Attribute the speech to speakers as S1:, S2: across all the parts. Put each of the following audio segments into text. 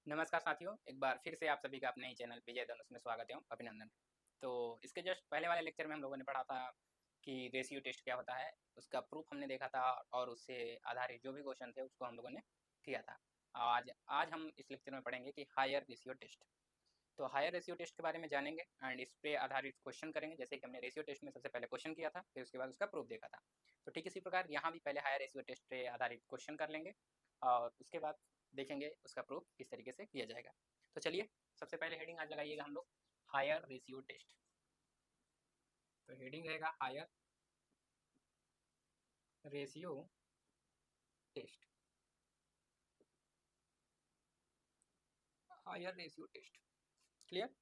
S1: नमस्कार साथियों, एक बार फिर से आप सभी का अपने ही चैनल विजय धनुष में स्वागत एवं अभिनंदन। तो इसके जस्ट पहले वाले लेक्चर में हम लोगों ने पढ़ा था कि रेशियो टेस्ट क्या होता है, उसका प्रूफ हमने देखा था और उससे आधारित जो भी क्वेश्चन थे उसको हम लोगों ने किया था। आज आज हम इस लेक्चर में पढ़ेंगे कि हायर रेशियो टेस्ट। तो हायर रेशियो टेस्ट के बारे में जानेंगे एंड इस पे आधारित क्वेश्चन करेंगे, जैसे कि हमने रेशियो टेस्ट में सबसे पहले क्वेश्चन किया था, फिर उसके बाद उसका प्रूफ देखा था। तो ठीक इसी प्रकार यहाँ भी पहले हायर रेशियो टेस्ट पे आधारित क्वेश्चन कर लेंगे और उसके बाद देखेंगे उसका प्रूफ किस तरीके से किया जाएगा। तो चलिए सबसे पहले हेडिंग आज लगाइएगा हम लोग हायर रेशियो टेस्ट। तो हेडिंग रहेगा higher ratio test. Higher ratio test clear.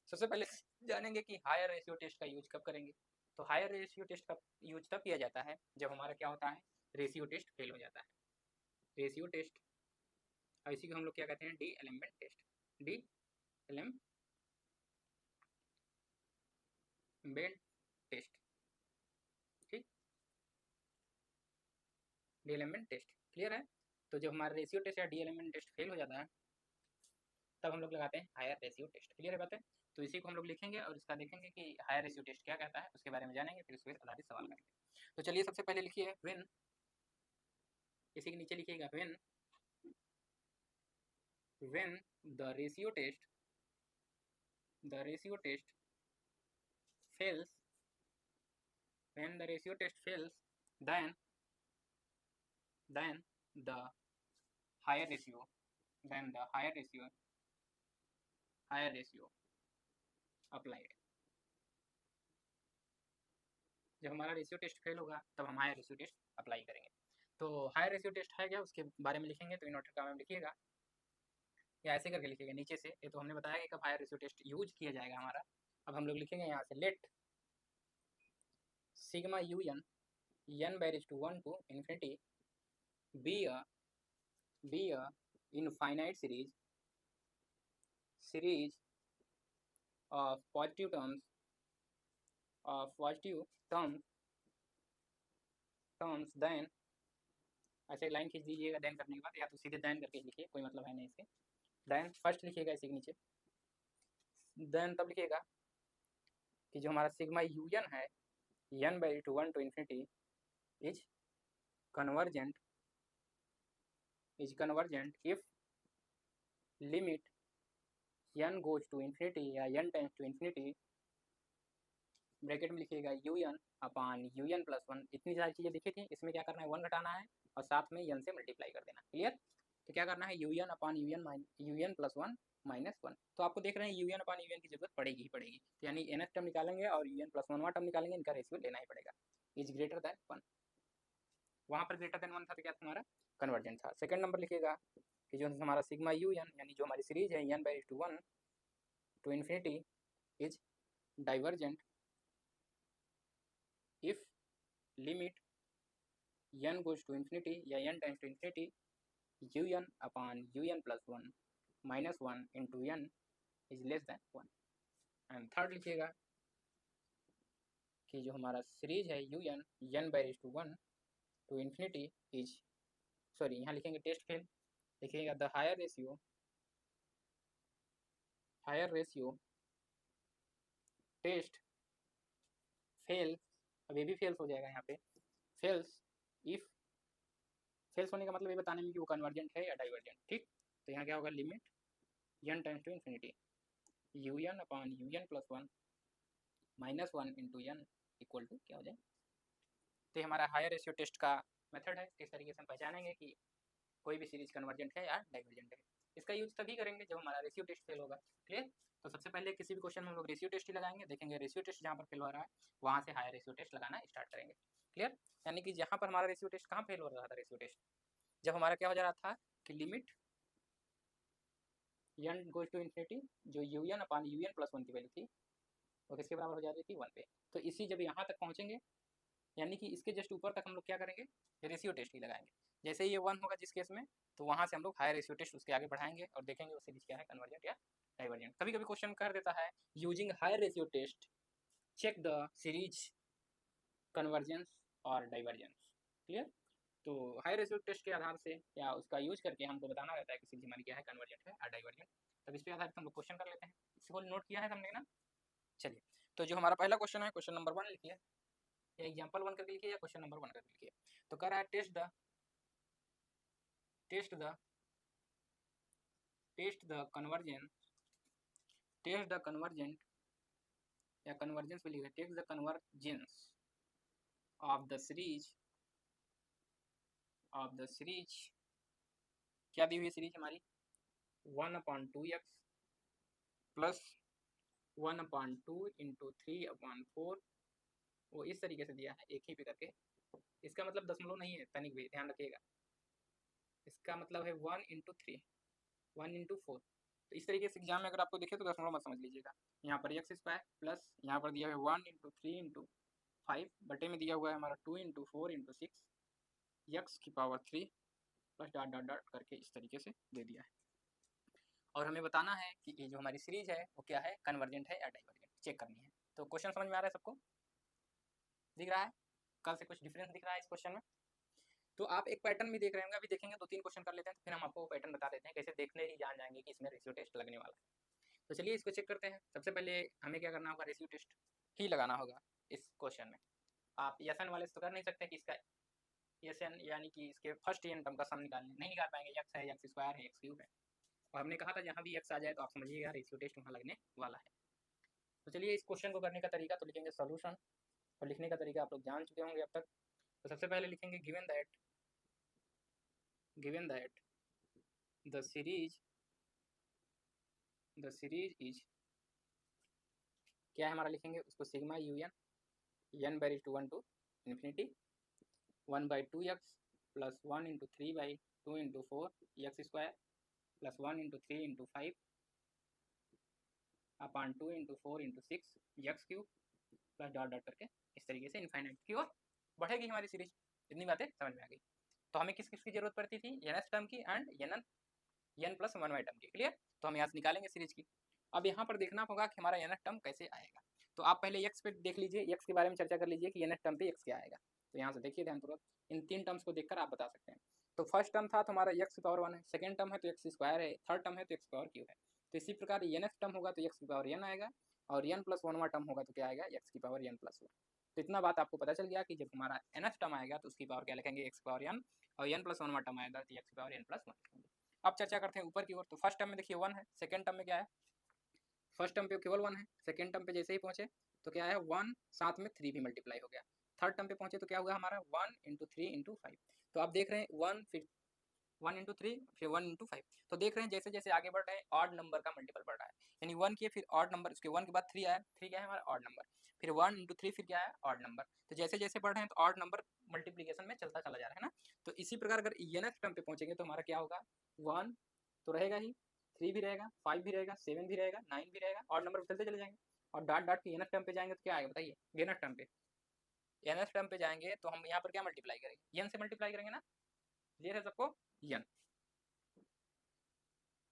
S1: सबसे पहले जानेंगे कि हायर रेशियो टेस्ट का यूज कब करेंगे। तो हायर रेशियो टेस्ट का यूज तब किया जाता है जब हमारा क्या होता है, रेशियो टेस्ट फेल हो जाता है। रेशियो टेस्ट और इसी को हम लोग क्या कहते हैं, D'Alembert test. D'Alembert test, ठीक, डी एलिमेंट टेस्ट क्लियर है। तो जब हमारा रेशियो टेस्ट या डी एलिमेंट टेस्ट फेल हो जाता है तब हम लोग लगाते हैं हायर रेशियो टेस्ट। क्लियर है बातें। तो इसी को हम लोग लिखेंगे और इसका देखेंगे कि हायर रेशियो टेस्ट क्या कहता है, उसके बारे में जानेंगे, फिर उसके आधारित सवाल करेंगे। तो चलिए सबसे पहले लिखिए व्हेन, इसी के नीचे लिखिएगा when the ratio test fails, when the ratio test fails, then the higher ratio then the higher ratio applied। जब हमारा रेशियो टेस्ट फेल होगा तब हम हायर रेशियो टेस्ट अप्लाई करेंगे। तो हायर रेशियो टेस्ट है क्या, उसके बारे में लिखेंगे। तो इन्वर्टेड कॉमा में लिखिएगा या ऐसे करके लिखिएगा नीचे से। ये तो हमने बताया कि कब हायर रेशियो टेस्ट यूज किया जाएगा हमारा। अब हम लोग लिखेंगे यहाँ से let sigma U n by raised to 1 to infinity be a infinite series of positive terms then, ऐसे लाइन खींच दीजिएगा देन करने के बाद, या तो सीधे देन करके लिखिए, कोई मतलब है नहीं इसके। देन फर्स्ट लिखिएगा इसी के नीचे, देन तब लिखिएगा कि जो हमारा सिग्मा यू एन है n by to 1 to infinity इज convergent if limit n goes to infinity या n tends to infinity, bracket में लिखिएगा U N upon you N plus one. इतनी सारी चीज़ें लिखी थी, इसमें क्या करना है, वन घटाना है और साथ में एन से मल्टीप्लाई कर देना। क्लियर। तो क्या करना है, you N upon you N plus one minus one. तो आपको देख रहे हैं U N upon you N की जरूरत पड़ेगी ही पड़ेगी। तो यानी एन टर्म निकालेंगे और U N plus one term निकालेंगे, इनका रेशियो लेना ही पड़ेगा। इज ग्रेटर दैन वन, वहाँ पर ग्रेटर दैन वन था तो क्या था हमारा, कन्वर्जेंट था। सेकंड नंबर लिखिएगा कि जो हमारा सिग्मा यू एन यानी जो हमारी सीरीज है N by to one to infinity is divergent if limit n goes to infinity या n tends to infinity U N upon you N plus one minus one into N is less than one. And third लिखिएगा कि जो हमारा series है you N by to one to infinity is, sorry यहाँ लिखेंगे test fail, लिखिएगा the higher ratio test fails. अब ये भी फेल्स हो जाएगा यहाँ पे, फेल्स इफ, फेल्स होने का मतलब ये बताने में कि वो कन्वर्जेंट है या डाइवर्जेंट। ठीक। तो यहाँ क्या होगा, limit n times to infinity U N upon you N plus one minus one into N equal to क्या हो जाए। तो हमारा हायर रेशियो टेस्ट का मेथड है, किस तरीके से हम पहचानेंगे कि कोई भी सीरीज कन्वर्जेंट है या डाइवर्जेंट है। इसका यूज तभी करेंगे जब हमारा रेशियो टेस्ट फेल होगा। क्लियर। तो सबसे पहले किसी भी क्वेश्चन में हम लोग रेशियो टेस्ट ही लगाएंगे, देखेंगे रेशियो टेस्ट जहाँ पर फेल हो रहा है वहाँ से हायर रेशियो टेस्ट लगाना स्टार्ट करेंगे। क्लियर। यानी कि जहाँ पर हमारा रेशियो टेस्ट कहाँ फेल हो रहा था, रेशियो टेस्ट जब हमारा क्या हो जा रहा था कि limit n goes to infinity, जो u N upon you N plus one की वैल्यू थी वो किसके बराबर हो जा रही थी, वन पे। तो इसी जब यहाँ तक पहुँचेंगे यानी कि इसके जस्ट ऊपर तक हम लोग क्या करेंगे, रेशियो टेस्ट ही लगाएंगे। जैसे ही ये वन होगा जिस केस में, तो वहाँ से हम लोग हायर रेशियो टेस्ट उसके आगे बढ़ाएंगे और देखेंगे वो सीरीज क्या है, कन्वर्जेंट या डाइवर्जेंट। कभी कभी क्वेश्चन कर देता है using higher ratio test check the series convergence और डाइवर्जेंस। क्लियर। तो हाई रेशियो टेस्ट के आधार से या उसका यूज करके हमको बताना रहता है कि सीरीज हमारी क्या है, कन्वर्जेंट है या डाइवर्जेंट। तब इस पे आधारित हम लोग क्वेश्चन कर लेते हैं। इसको नोट किया है हमने ना? चलिए, तो जो हमारा पहला क्वेश्चन है, क्वेश्चन नंबर 1 लिखिए, या एग्जाम्पल 1 करके लिखिए या क्वेश्चन नंबर 1 करके लिखिए। तो कह रहा है टेस्ट द कन्वर्जेंट या कन्वर्जेंस पे लिखा, take the convergence of the series क्या दी हुई है सीरीज हमारी 1/2x प्लस 1/2 इंटू 3/4, वो इस तरीके से दिया है एक ही पे करके। इसका मतलब दशमलव नहीं है तनिक भी ध्यान रखिएगा, इसका मतलब है 1 इंटू 3 1 इंटू 4। तो इस तरीके से एग्जाम में अगर आपको दिखे तो दशमलव मत समझ लीजिएगा। यहाँ पर एक्स स्क्वायर प्लस यहाँ पर दिया है 1 इंटू 3 इंटू 5 बटे में दिया हुआ है हमारा 2 इंटू 4 इंटू 6 एक्स की power 3 plus dot dot dot करके इस तरीके से दे दिया है। और हमें बताना है कि ये जो हमारी सीरीज है वो क्या है, कन्वर्जेंट है या डाइवर्जेंट, चेक करनी है। तो क्वेश्चन समझ में आ रहा है सबको, दिख रहा है? कल से कुछ डिफरेंस दिख रहा है इस क्वेश्चन में? तो आप एक पैटर्न भी देख रहे होंगे, अभी देखेंगे 2-3 क्वेश्चन कर लेते हैं, तो फिर हम आपको पैटर्न बता देते हैं, कैसे देखने ही जान जाएंगे कि इसमें रेशियो टेस्ट लगने वाला है। तो चलिए इसको चेक करते हैं। सबसे पहले हमें क्या करना होगा, रेशियो टेस्ट ही लगाना होगा इस क्वेश्चन में। आप एन वाले से तो कर नहीं सकते कि इसका एन यानी कि इसके फर्स्ट एन टर्म का सम निकालने नहीं निकाल पाएंगे, एक्स है, एक्स स्क्वायर है, एक्स क्यूब है। और हमने कहा था जहाँ भी एक्स आ जाए तो आप समझिएगा रेशियो टेस्ट वहाँ लगने वाला है। तो चलिए इस क्वेश्चन को करने का तरीका तो लिखेंगे सोल्यूशन, और लिखने का तरीका आप लोग जान चुके होंगे अब तक। तो सबसे पहले लिखेंगे given that the series is क्या है हमारा, लिखेंगे उसको sigma U N by to 1 to infinity 1/2x plus 1 into 3/2 into 4 X square plus 1 into 3 into 5 upon 2 into 4 into 6 X cube plus dot dot करके इस तरीके से इन्फाइनाइट की ओर बढ़ेगी हमारी सीरीज। इतनी बातें समझ में आ गई। तो हमें किस किसकी जरूरत पड़ती थी, एन एस टर्म की and n plus 1y term की। क्लियर? तो हम यहाँ से निकालेंगे सीरीज की। अब यहाँ पर देखना होगा कि हमारा एन एस टर्म कैसे आएगा। तो आप पहले एक्स पे देख लीजिए, एक्स के बारे में चर्चा कर लीजिए कि एन एस टर्म पे एक्स क्या आएगा। तो यहाँ से देखिए ध्यानपूर्वक, इन 3 टर्म्स को देखकर आप बता सकते हैं। तो फर्स्ट टर्म था तो हमारा एक्स की पावर 1 है, सेकंड टर्म है तो एक्स स्क्वायर है, थर्ड टर्म है तो एक्स पावर क्यूब है। तो इसी प्रकार एन एस टर्म होगा तो एक्स की पावर एन आएगा, और एन प्लस 1 टर्म होगा तो क्या आएगा, एक्स की पावर एन प्लस 1। तो इतना बात आपको पता चल गया कि जब हमारा एन एस टर्म आएगा तो उसकी पावर क्या लिखेंगे, एक्स पावर एन, और एन प्लस 1 टर्म आएगा तो एक्स की पावर एन प्लस 1 लिखेंगे। अब चर्चा करते हैं ऊपर की ओर। तो फर्स्ट टर्म में देखिए 1 है, सेकंड टर्म में क्या है, फर्स्ट टर्म पे केवल 1 है, सेकंड टर्म पे जैसे ही पहुंचे तो क्या है 1 साथ में 3 भी मल्टीप्लाई हो गया, थर्ड टर्म पे पहुंचे तो क्या हुआ हमारा 1 इंटू 3 इंटू 5। तो आप देख रहे हैं 1 फिर 1 इंटू 3 फिर 1 इंटू 5। तो देख रहे हैं जैसे जैसे आगे बढ़ रहे हैं ऑड नंबर का मल्टीपल बढ़ रहा है, यानी 1 किए फिर ऑड नंबर, उसके 1 के बाद 3 आया, 3 क्या है हमारा ऑड नंबर, फिर 1 इंटू 3 फिर क्या है ऑड नंबर। तो जैसे जैसे बढ़ रहे हैं तो ऑड नंबर मल्टीप्लीकेशन में चलता चला जा रहा है ना। तो इसी प्रकार अगर एन टर्म पे पहुंचेंगे तो हमारा क्या होगा, 1 तो रहेगा ही, 3 भी रहेगा, 5 भी रहेगा, 7 भी रहेगा, 9 भी रहेगा, और नंबर चलते चले जाएंगे। और डॉट डॉट के एन टर्म पे जाएंगे तो क्या आएगा बताइए, एन टर्म पे, एन टर्म पे जाएंगे तो हम यहाँ पर क्या मल्टीप्लाई करेंगे, एन से मल्टीप्लाई करेंगे ना। क्लियर है सबको? एन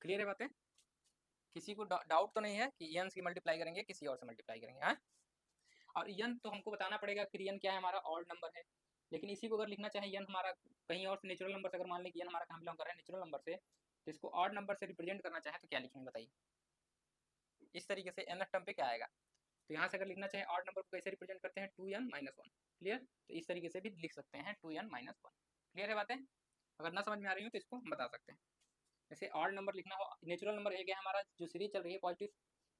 S1: क्लियर है बातें? किसी को डाउट तो नहीं है कि एन से मल्टीप्लाई करेंगे किसी और से मल्टीप्लाई करेंगे? हाँ, और एन तो हमको बताना पड़ेगा कि एन क्या है, हमारा ऑड नंबर है। लेकिन इसी को अगर लिखना चाहे एन हमारा कहीं और से नेचुरल नंबर से, अगर मान लें कि एन हमारा कहाँ बिलोंग कर रहा है नेचुरल नंबर से, तो इसको ऑड नंबर से रिप्रेजेंट करना चाहे तो क्या लिखेंगे बताइए। इस तरीके से एन टर्म पे क्या आएगा, तो यहाँ से अगर लिखना चाहे ऑड नंबर को कैसे रिप्रेजेंट करते हैं, 2n - 1। क्लियर? तो इस तरीके से भी लिख सकते हैं 2n - 1। क्लियर है बातें? अगर ना समझ में आ रही हो तो इसको हम बता सकते हैं। जैसे ऑड नंबर लिखना हो, नेचुरल नंबर है क्या हमारा, जो सीरीज चल रही है पॉजिटिव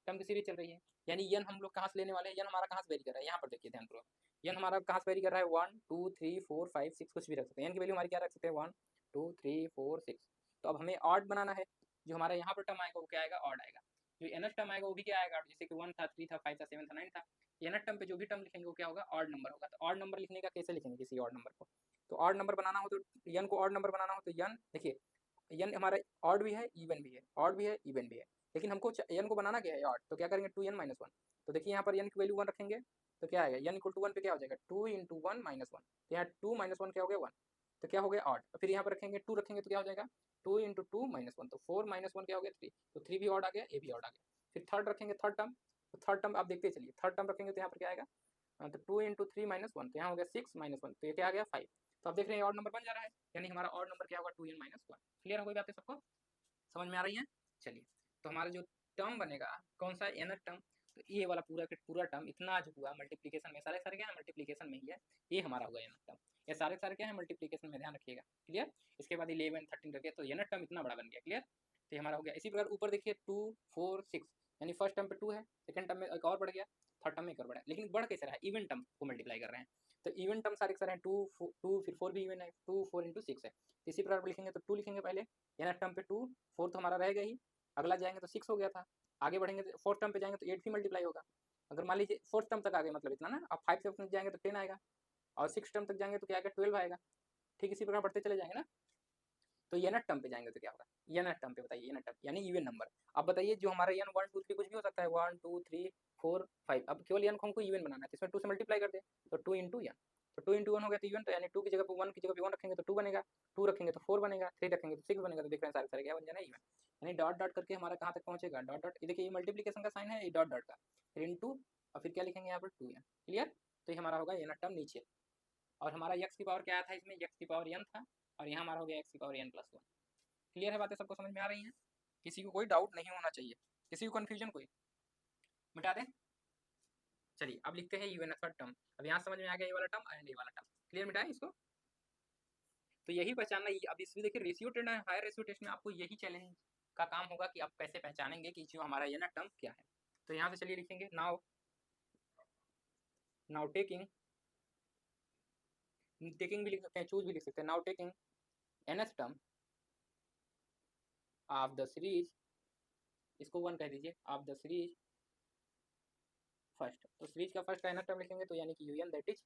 S1: टर्म की सीरीज चल रही है, यानी एन हम लोग कहाँ से लेने वाले हैं, एन हमारा कहाँ से वेरी कर रहा है, यहाँ पर देखिए ध्यानपूर्वक, एन हमारा कहाँ से वेरी कर रहा है, 1 2 3 4 5 6 कुछ भी रख सकते हैं। एन की वैल्यू हमारी क्या रख सकते हैं, 1 2 3 4 6। तो अब हमें ऑड बनाना है, जो हमारा यहाँ पर टर्म आएगा वो क्या आएगा, ऑड आएगा। जो एन टर्म आएगा वो भी क्या आएगा, जैसे कि 1 था, 3 था, 5 था, 7 था, 9 था, एन टर्म पे जो भी टर्म लिखेंगे वो क्या होगा, ऑड नंबर होगा। तो ऑड नंबर लिखने का कैसे लिखेंगे किसी ऑड नंबर को, तो ऑड नंबर बनाना हो तो एन को ऑड नंबर बनाना हो तो एन देखिए, एन हमारा ऑड भी है इवन भी है, ऑड भी है इवन भी है, लेकिन हमको एन को बनाना क्या है ऑड, तो क्या करेंगे 2n - 1। तो देखिए यहाँ पर एन की वैल्यू 1 रखेंगे तो क्या आएगा, एन इक्वल टू 1 पे क्या हो जाएगा, 2 इंटू 1 - 1। तो यहाँ 2 - 1 क्या हो गया 1, तो क्या हो गया ऑड। फिर यहाँ पर रखेंगे 2 रखेंगे तो क्या हो जाएगा 2 इंटू 2 - 1, तो 4 - 1 क्या हो गया 3, तो 3 भी ऑड आ गया, ए भी ऑड आ गया। फिर थर्ड रखेंगे थर्ड टर्म, तो थर्ड टर्म आप देखते चलिए, थर्ड टर्म रखेंगे तो यहाँ पर क्या आएगा, तो 2 इंटू 3 - 1 तो यहाँ हो गया 6 - 1, तो ये क्या आ गया 5। तो आप देख रहे हैं ऑड नंबर बन जा रहा है, यानी हमारा ऑड नंबर क्या होगा 2n माइनस 1। क्लियर हो गई बातें सबको, समझ में आ रही हैं? चलिए, तो हमारा जो टर्म बनेगा कौन सा nth टर्म, तो ये वाला पूरा के पूरा टर्म इतना जो हुआ मल्टीप्लीकेशन में, सारे सारे क्या है मल्टीप्लीकेशन में ही है, ये हमारा होगा nth टर्म। ये सारे सारे क्या है मल्टीप्लीकेशन में, ध्यान रखिएगा। क्लियर? इसके बाद 11 13 रखिए, तो nth टर्म इतना बड़ा बन गया। क्लियर? तो ये हमारा हो गया। इसी प्रकार ऊपर देखिए 2 4 6, यानी फर्स्ट टर्म पे 2 है, सेकंड टर्म में एक और बढ़ गया, थर्ड टर्म में एक और बढ़ा, लेकिन बढ़ कैसे रहा है, इवन टर्म को मल्टीप्लाई कर रहे हैं। तो इवन टर्म सारे सारे हैं 2 फिर 4 भी इवन है, 2 4 इंटू 6 है। इसी प्रकार लिखेंगे तो 2 लिखेंगे पहले, nth टर्म पे 2, 4 तो हमारा रहेगा ही, अगला जाएंगे तो 6 हो गया था, आगे बढ़ेंगे तो फोर्थ टर्म पे जाएंगे तो 8 भी मल्टीप्लाई होगा। अगर मान लीजिए फोर्थ टर्म तक आ गए मतलब इतना ना, अब 5 से जाएंगे तो 10 आएगा, और 6 टर्म तक जाएंगे तो क्या आएगा 12 आएगा। ठीक इसी प्रकार बढ़ते चले जाएंगे ना। तो nth टर्म पे जाएंगे तो क्या होगा, nth टर्म पे बताइए, nth टर्म यानी इवन नंबर। अब बताइए जो हमारा n 1 2 3 कुछ भी हो सकता है, 1 2 3 4 5, अब केवल n को हमको इवन बनाना है, तो इसमें 2 से मल्टीप्लाई कर दे, तो 2 इंटू n, तो 2 इंटू 1 हो गया तो इवन, तो यानी 2 की जगह पे 1 की जगह पे 1 रखेंगे तो 2 बनेगा, 2 रखेंगे तो 4 बनेगा, 3 रखेंगे तो 6 बनेगा। तो देख रहे हैं सारे सारे क्या बन जाना इवन, यानी डॉट डॉट करके हमारा कहाँ तक पहुंचेगा, डॉट डॉट, ये देखिए ये मल्टीप्लीकेशन का साइन है, ये डॉट डॉट का, फिर इंटू, और फिर क्या लिखेंगे यहाँ पर 2n। क्लियर? तो ये हमारा होगा nth टर्म नीचे, और हमारा x की पावर क्या आया था इसमें, x की पावर n था, और यहाँ हमारा हो गया x की पावर n प्लस 1। क्लियर है बातें सबको, समझ में आ रही हैं? किसी को कोई डाउट नहीं होना चाहिए, किसी को कन्फ्यूजन कोई, मिटा दें। चलिए अब लिखते हैं यूएन थर्ड टर्म। अब यहाँ समझ में आ गया ये वाला टर्म एंड ये वाला टर्म। क्लियर, मिटाएं इसको। तो यही पहचानना, अब इसमें देखिए रेशियो टेस्ट है, हायर रेशियो टेस्ट में आपको यही चैलेंज का काम होगा कि आप कैसे पहचानेंगे कि जो हमारा ये ना टर्म क्या है। तो यहाँ से चलिए लिखेंगे नाउ, नाउ टेकिंग, टेकिंग भी लिख सकते हैं, चूज भी लिख सकते हैं। Now taking nth term of the series, इसको 1 कह दीजिए, ऑफ द सीरीज फर्स्ट, तो सीरीज का फर्स्ट का nth टर्म लिखेंगे, तो यानी कि यूएन, दैट इज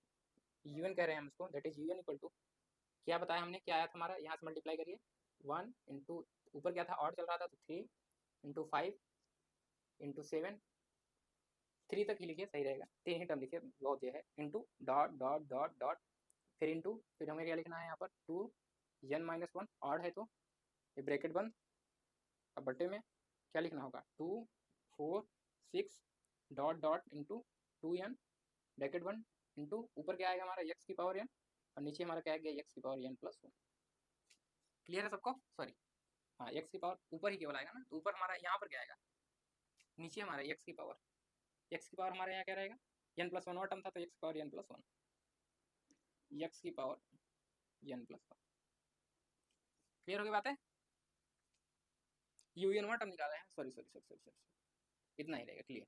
S1: यूएन कह रहे हैं हम इसको, that is u n equal to क्या बताया हमने, क्या आया था हमारा, यहाँ से मल्टीप्लाई करिए, 1 इंटू ऊपर क्या था ऑड चल रहा था, तो 3 इंटू 5 इंटू 7, 3 तक ही लिखिए सही रहेगा, 3 ही टर्म लिखिए बहुत ये है, into dot dot dot dot, फिर इंटू, फिर हमें क्या लिखना है यहाँ पर 2 n माइनस 1, ऑड है तो ये ब्रैकेट बंद, अब बट्टे में क्या लिखना होगा 2 4 6 dot dot into 2n bracket बंद, इंटू ऊपर क्या आएगा हमारा x की पावर n, और नीचे हमारा क्या आएगा x की पावर n प्लस 1। क्लियर है सबको? सॉरी, हाँ x की पावर ऊपर ही केवल आएगा ना, तो ऊपर हमारा यहाँ पर क्या आएगा, नीचे हमारा x की पावर हमारे यहाँ क्या रहेगा, n प्लस 1 और टर्म था, तो x की पावर n प्लस 1, x की पावर n प्लस 1। क्लियर हो गई बात है? un वाला टर्म निकाला है, sorry sorry sorry sorry sorry, इतना ही रहेगा। क्लियर,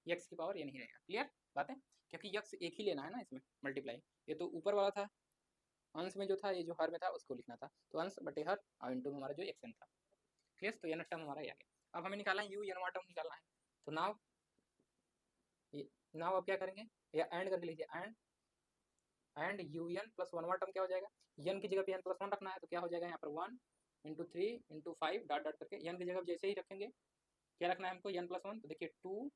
S1: x की पावर n ही रहेगा। क्लियर बात है, क्योंकि x एक ही लेना है ना इसमें मल्टीप्लाई, ये तो ऊपर वाला था, अंश में जो था, ये जो हर में था उसको लिखना था, तो अंश बटे हर और इंटू में हमारा जो xn था। क्लियर, तो n टर्म हमारा ये आ गया। अब हमें निकालना है un वाला टर्म निकालना है, तो नाउ अब क्या करेंगे, या एंड करके लीजिए, एंड un प्लस 1 वाला टर्म क्या हो जाएगा, n की जगह पे n प्लस 1 रखना है, तो क्या हो जाएगा यहाँ पर 1 इंटू 3 इंटू 5 डॉट डॉट करके, n की जगह जैसे ही रखेंगे क्या रखना है हमको n प्लस 1, तो देखिए 2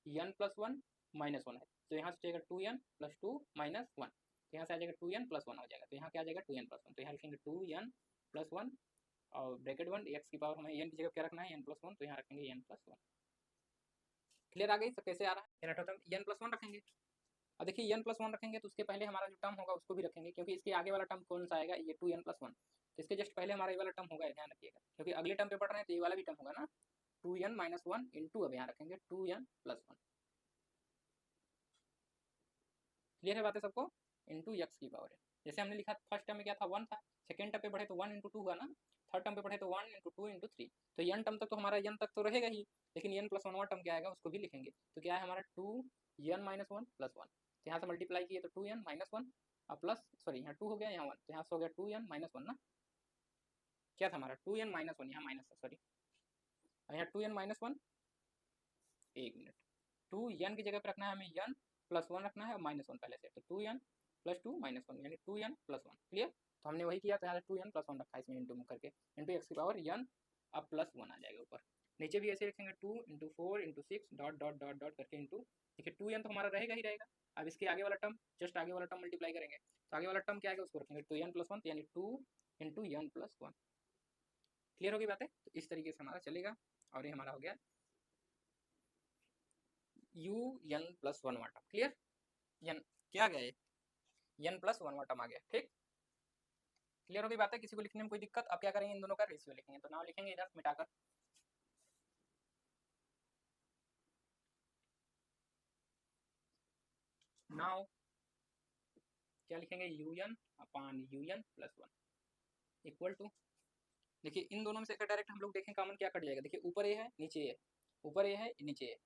S1: n प्लस 1 माइनस 1 है, तो यहाँ से जाएगा 2n प्लस 2 माइनस 1, तो यहाँ से आ जाएगा 2n प्लस 1 हो जाएगा, तो यहाँ क्या आ जाएगा 2n प्लस 1, तो यहाँ लिखेंगे 2n प्लस 1 और ब्रैकेट 1, x की पावर हमें n की जगह क्या रखना है n प्लस 1, तो यहाँ रखेंगे n प्लस 1। क्लियर आ गई? तो कैसे आ रहा है n प्लस 1 रखेंगे। अब देखिए n प्लस 1 रखेंगे तो उसके पहले हमारा जो टर्म होगा उसको भी रखेंगे, क्योंकि इसके आगे वाला टर्म कौन सा आएगा, ये 2n प्लस 1, तो इसके जस्ट पहले हमारा ये वाला टर्म होगा, ध्यान रखिएगा, क्योंकि अगले टर्म पे पढ़ रहे हैं तो ये वाला भी टर्म होगा ना, 2n माइनस 1 इंटू, अब यहाँ रखेंगे 2n प्लस 1। क्लियर है बातें सबको, इंटू x की पावर n, जैसे हमने लिखा फर्स्ट टर्म में क्या था 1 था, सेकेंड टर्म पे बढ़े तो 1 इंटू 2 हुआ ना, थर्ड टर्म पे बढ़े तो 1 इंटू 2 इंटू 3, तो n टर्म तक तो हमारा n तक तो रहेगा ही, लेकिन n प्लस 1 टर्म क्या आएगा उसको भी लिखेंगे, तो क्या है हमारा 2n माइनस 1 प्लस 1, तो यहाँ से मल्टीप्लाई किए तो 2n माइनस 1 और प्लस, सॉरी यहाँ 2 हो गया यहाँ 1, तो यहाँ से हो गया 2n माइनस 1 ना, क्या था हमारा 2n माइनस 1, यहाँ माइनस था सॉरी, यहाँ 2n माइनस 1, एक मिनट, 2n की जगह पर रखना है हमें n प्लस 1 रखना है और माइनस 1 पहले से, तो 2n प्लस 2 माइनस 1 यानी 2n प्लस 1। क्लियर, तो हमने वही किया, तो यहाँ 2n प्लस 1 रखा है इसमें इंटू करके, इंटू एक्स की पावर n, अब प्लस 1 आ जाएगा ऊपर, नीचे भी ऐसे रखेंगे 2 into 4 into 6 dot dot dot dot करके इंटू, देखिए 2n तो हमारा रहेगा ही रहेगा, अब इसके आगे वाला टर्म, जस्ट आगे वाला टर्म मल्टीप्लाई करेंगे, तो आगे वाला टर्म क्या आएगा उसको रखेंगे 2n प्लस 1, यानी 2 इंटू n प्लस 1। क्लियर होगी बातें? तो इस तरीके से हमारा चलेगा, और ये हमारा हो गया un प्लस 1 वाला। क्लियर, n क्या गया, n प्लस 1 टर्म आ गया। ठीक, क्लियर हो गई बात है? किसी को लिखने में कोई दिक्कत? अब क्या करेंगे, इन दोनों का रेशियो लिखेंगे। तो नाउ लिखेंगे इधर मिटाकर, नाउ क्या लिखेंगे, un upon un plus 1 equal to, देखिए इन दोनों में से अगर डायरेक्ट हम लोग देखें कॉमन क्या कट जाएगा, देखिए ऊपर ए है नीचे ए, ऊपर ए है नीचे ए।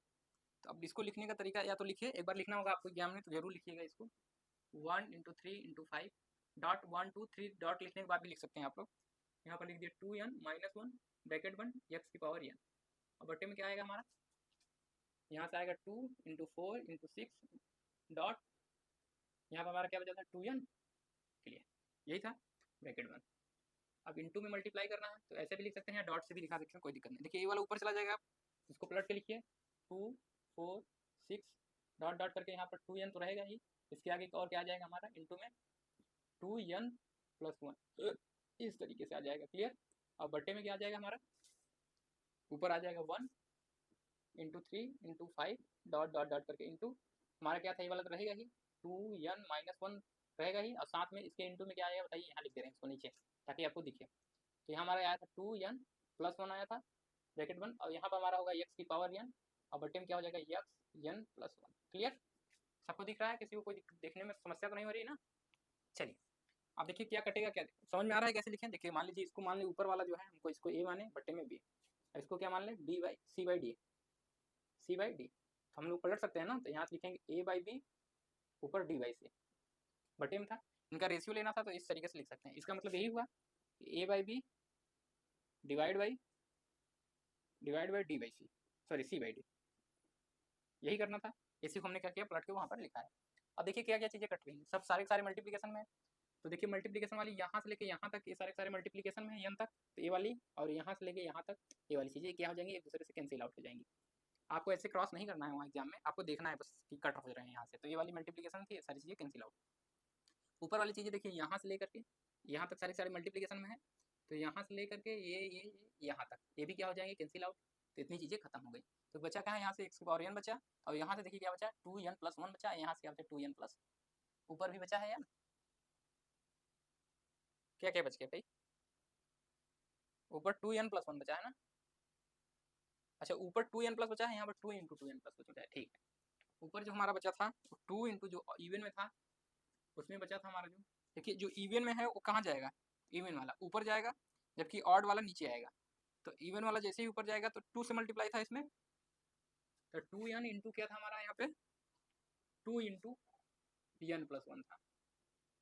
S1: तो अब इसको लिखने का तरीका या तो लिखिए, एक बार लिखना होगा आपको एग्जाम में तो जरूर लिखिएगा इसको, 1 इंटू 3 इंटू 5 डॉट 1 2 3 डॉट लिखने के बाद भी लिख सकते हैं आप लोग। यहाँ पर लिख दिए 2n माइनस 1 ब्रैकेट 1 एक्स की पावर n, और बटे में क्या आएगा हमारा, यहाँ से आएगा 2 इंटू 4 इंटू 6 डॉट, यहाँ पर हमारा क्या बचा था 2n, क्लियर, यही था ब्रैकेट 1। अब इंटू में मल्टीप्लाई करना है तो ऐसे भी लिख सकते हैं, डॉट से भी लिखा सकते हैं, कोई दिक्कत नहीं। देखिए ये वाला ऊपर चला जाएगा, आप इसको पलट के लिखिए 2 4 6 डॉट डॉट करके, यहाँ पर 2n तो रहेगा ही, इसके आगे और क्या आ जाएगा हमारा, इंटू में 2n प्लस 1, इस तरीके से आ जाएगा, क्लियर। अब बटे में क्या आ जाएगा हमारा, ऊपर आ जाएगा 1 into 3 into 5 dot dot dot करके, इंटू हमारा क्या था, ये वाला तो रहेगा ही 2n माइनस 1 रहेगा ही, और साथ में इसके इंटू में क्या आएगा बताइए, यहाँ लिख दे रहे हैं इसको नीचे ताकि आपको दिखे। तो यहाँ हमारा आया था 2n प्लस 1 आया था ब्रैकेट 1, और यहाँ पर हमारा होगा x की पावर n, और बटे में क्या हो जाएगा x n प्लस 1, क्लियर। सबको दिख रहा है, किसी को कोई देखने में समस्या तो नहीं हो रही ना? चलिए अब देखिए क्या कटेगा, क्या समझ में आ रहा है कैसे लिखें। देखिए मान लीजिए इसको, मान लीजिए ऊपर वाला जो है हमको इसको a माने, बटे में b, इसको क्या मान लें b by c by D, c by D, तो हम लोग पलट सकते हैं ना, तो यहाँ से लिखेंगे a बाई बी ऊपर d बाई सी, बटे में था, इनका रेशियो लेना था तो इस तरीके से लिख सकते हैं। इसका मतलब यही हुआ कि a by b divide by d by c, sorry c by d, यही करना था। इसी को हमने क्या किया, पलट के वहाँ पर लिखा है। अब देखिए क्या क्या चीज़ें कट रही हैं, सब सारे सारे मल्टीप्लिकेशन में। तो देखिए मल्टीप्लिकेशन वाली यहाँ से लेके यहाँ तक, ये सारे सारे मल्टीप्लिकेशन में है n तक, तो ये वाली, और यहाँ से लेके यहाँ तक ये वाली चीज़ें क्या हो जाएंगी, एक दूसरे से कैंसिल आउट हो जाएंगी। आपको ऐसे क्रॉस नहीं करना है वहाँ एग्जाम में, आपको देखना है बस कि कट हो रहे हैं यहाँ से, तो ये वाली मल्टीप्लिकेशन थी, ये सारी चीज़ें कैंसिल आउट। ऊपर वाली चीज़ें देखिए यहाँ से लेकर के यहाँ तक सारी सारी मल्टीप्लिकेशन में है, तो यहाँ से लेकर के ये यहाँ तक ये भी क्या हो जाएंगे, कैंसिल आउट। तो इतनी चीज़ें खत्म हो गई। तो बचा कहाँ है, यहाँ से x की पावर n बचा, और यहाँ से देखिए क्या बचा, 2n प्लस 1 बचा, यहाँ से क्या बचा 2n प्लस, ऊपर भी बचा है यार, क्या क्या बच गया भाई, ऊपर 2n प्लस 1 बचा है ना, अच्छा ऊपर 2n प्लस बचा है, यहाँ पर 2 इंटू 2n प्लस बचा है, ठीक है। ऊपर जो हमारा बचा था 2 इंटू जो इवन में था उसमें बचा था हमारा, जो देखिए जो इवन में है वो कहाँ जाएगा, इवन वाला ऊपर जाएगा, जबकि ऑड वाला नीचे आएगा। तो इवन वाला जैसे ही ऊपर जाएगा तो 2 से मल्टीप्लाई था इसमें, तो 2n इंटू क्या था हमारा यहाँ पे, 2 इंटू n प्लस 1 था,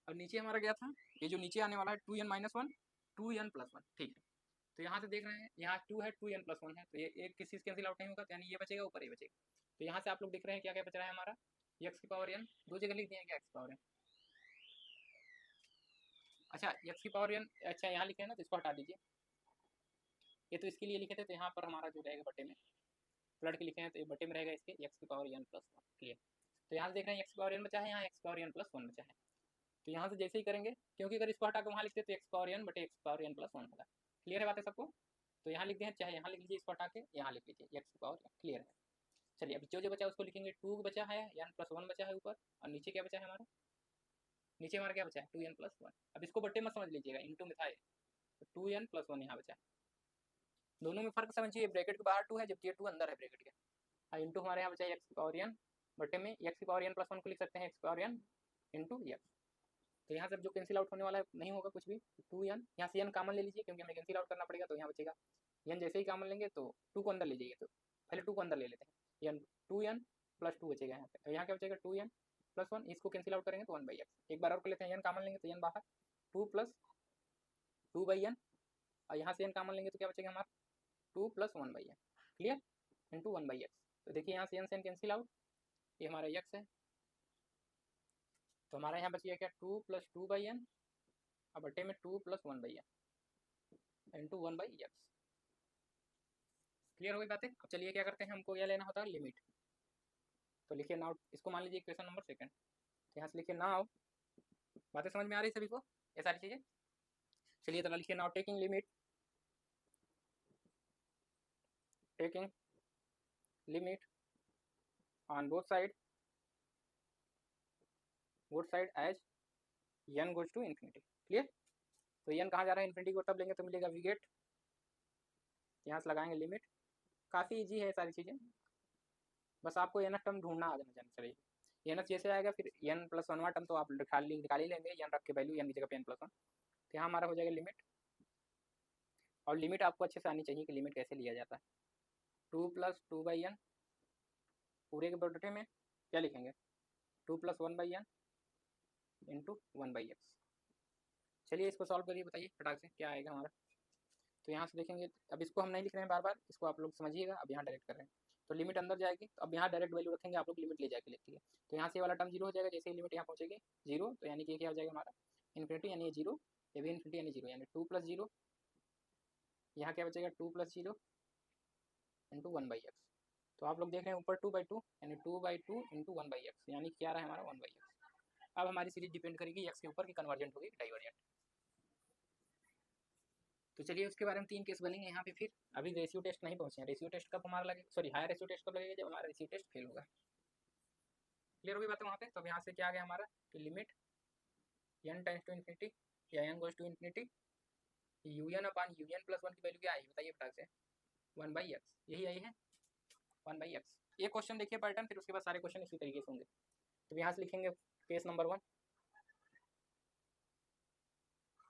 S1: और नीचे हमारा क्या था, ये जो नीचे आने वाला है 2n माइनस 1 2n प्लस 1, ठीक है। तो यहाँ से देख रहे हैं यहाँ 2 है 2n प्लस 1 है, तो ये एक किसी से कैंसिल आउट नहीं होगा, तो यानी ये बचेगा ऊपर ये बचेगा। तो यहाँ से आप लोग देख रहे हैं क्या क्या बच रहा है हमारा, x की पावर n, दो जगह लिख दिए क्या x की पावर n, अच्छा x की पावर n, अच्छा यहाँ लिखे हैं ना, तो इसको हटा दीजिए, ये तो इसके लिए लिखे थे, तो यहाँ पर हमारा जो रहेगा बटे में, प्लट के लिखे हैं तो ये बटे में रहेगा इसके x की पावर n प्लस 1, क्लियर। तो यहाँ से देख रहे हैं x की पावर n बचा है, यहाँ x की पावर n प्लस 1 बचा है, तो यहाँ से जैसे ही करेंगे, क्योंकि अगर इसको हटा के वहाँ लिखते तो x पावर n बटे x पावर n प्लस 1 होगा, क्लियर है बात है सबको। तो यहाँ लिख दें, चाहे यहाँ लिख लीजिए, इसको हटा के यहाँ लिख लीजिए x पावर n, क्लियर है। चलिए अभी जो जो बचा उसको लिखेंगे, 2 बचा है n प्लस 1 बचा है ऊपर, और नीचे क्या बचा है हमारा, नीचे हमारा क्या बचा है 2n प्लस 1। अब इसको बटे मत समझ लीजिएगा, इंटू में था, तो 2n प्लस 1 यहाँ बचा है, दोनों में फर्क समझिए, ब्रैकेट के बाहर 2 है जबकि 2 अंदर है ब्रैकेट के, और इंटू हमारे यहाँ बचा है x पावर n, बटे में x की पावर n प्लस 1 को लिख सकते हैं x power n into x। तो यहाँ से जो कैंसिल आउट होने वाला है नहीं होगा कुछ भी, 2n, यहाँ से n कॉमन ले लीजिए क्योंकि हमें कैंसिल आउट करना पड़ेगा, तो यहाँ बचेगा n, जैसे ही कॉमन लेंगे तो 2 को अंदर ले जाइए, तो पहले 2 को अंदर ले लेते हैं, n 2n प्लस 2 बचेगा यहाँ पे, तो यहाँ क्या बचेगा 2n प्लस 1, इसको कैंसिल आउट करेंगे तो 1/x, एक बार और कर लेते हैं, n कॉमन लेंगे तो n बाहर, 2 प्लस 2/n, और यहाँ से n कॉमन लेंगे तो क्या बचेगा हमारा 2 plus 1/n, clear, into 1/x। तो देखिए यहाँ से n कैंसिल आउट, ये हमारा x है, तो हमारा यहाँ बच गया क्या 2 प्लस 2/n, और बटे में 2 plus 1/n into 1/x, clear हो गई बातें। अब चलिए क्या करते हैं, हमको क्या लेना होता है, लिमिट। तो लिखिए नाउ, इसको मान लीजिए इक्वेशन नंबर 2, तो यहाँ से लिखिए नाउ, बातें समझ में आ रही सभी को ये सारी चीज़ें। चलिए तो लिखिए now taking limit on both side as n goes to infinity. Clear? तो एन कहाँ जा रहा है, इन्फिनिटी को तब लेंगे तो मिलेगा वी गेट, यहाँ से लगाएंगे लिमिट। काफ़ी ईजी है सारी चीज़ें, बस आपको एन टर्म ढूंढना आ जाना चाहिए। एन जैसे आएगा फिर एन प्लस 1वां टर्म तो आप निकाल ही लेंगे, एन रख के वैल्यू एन की जगह पे एन प्लस 1, तो यहाँ हमारा हो जाएगा लिमिट। और लिमिट आपको अच्छे से आनी चाहिए कि लिमिट कैसे लिया जाता है। 2 + 2/n पूरे के प्रोडक्ट में क्या लिखेंगे, 2 + 1/n इंटू 1/x। चलिए इसको सॉल्व करिए, बताइए फटाक से क्या आएगा हमारा। तो यहाँ से देखेंगे, अब इसको हम नहीं लिख रहे हैं बार बार, इसको आप लोग समझिएगा। अब यहाँ डायरेक्ट कर रहे हैं तो लिमिट अंदर जाएगी, तो अब यहाँ डायरेक्ट वैल्यू रखेंगे आप लोग, लिमिट ले जाके लेती है। तो यहाँ से वाला टर्म जीरो हो जाएगा, जैसे ही लिमिट यहाँ पहुँचेगी जीरो, तो यानी कि ये क्या हो जाएगा हमारा इन्फिनिटी, यानी ये जीरो, ये भी इन्फिनिटी यानी जीरो, यानी 2 + 0, यहाँ क्या बचेगा 2 + 0 इंटू 1/x। तो आप लोग देख रहे हैं ऊपर 2/2 यानी 2/2 इंटू 1/x, यानी क्या रहा है हमारा 1/x। अब हमारी सीरीज डिपेंड करेगी x के ऊपर कि कन्वर्जेंट होगी डाइवर्जेंट। तो चलिए उसके बारे में 3 केस बनेंगे यहाँ पे। फिर अभी रेशियो टेस्ट नहीं पहुँचे हैं, रेशियो टेस्ट कब हमारा लगेगा, सॉरी हायर रेशियो टेस्ट कब लगेगा, जब हमारा रेशियो टेस्ट फेल होगा। क्लियर होगी बात वहाँ पे। तो यहाँ से क्या आ गया हमारा कि limit n tends to infinity या n goes to infinity, un/un + 1 की वैल्यू क्या आई बताइए फटाक से, 1/x, यही है 1/x। ये क्वेश्चन देखिए पैटर्न, फिर उसके बाद सारे क्वेश्चन इसी तरीके से होंगे। तो यहाँ से लिखेंगे केस नंबर 1,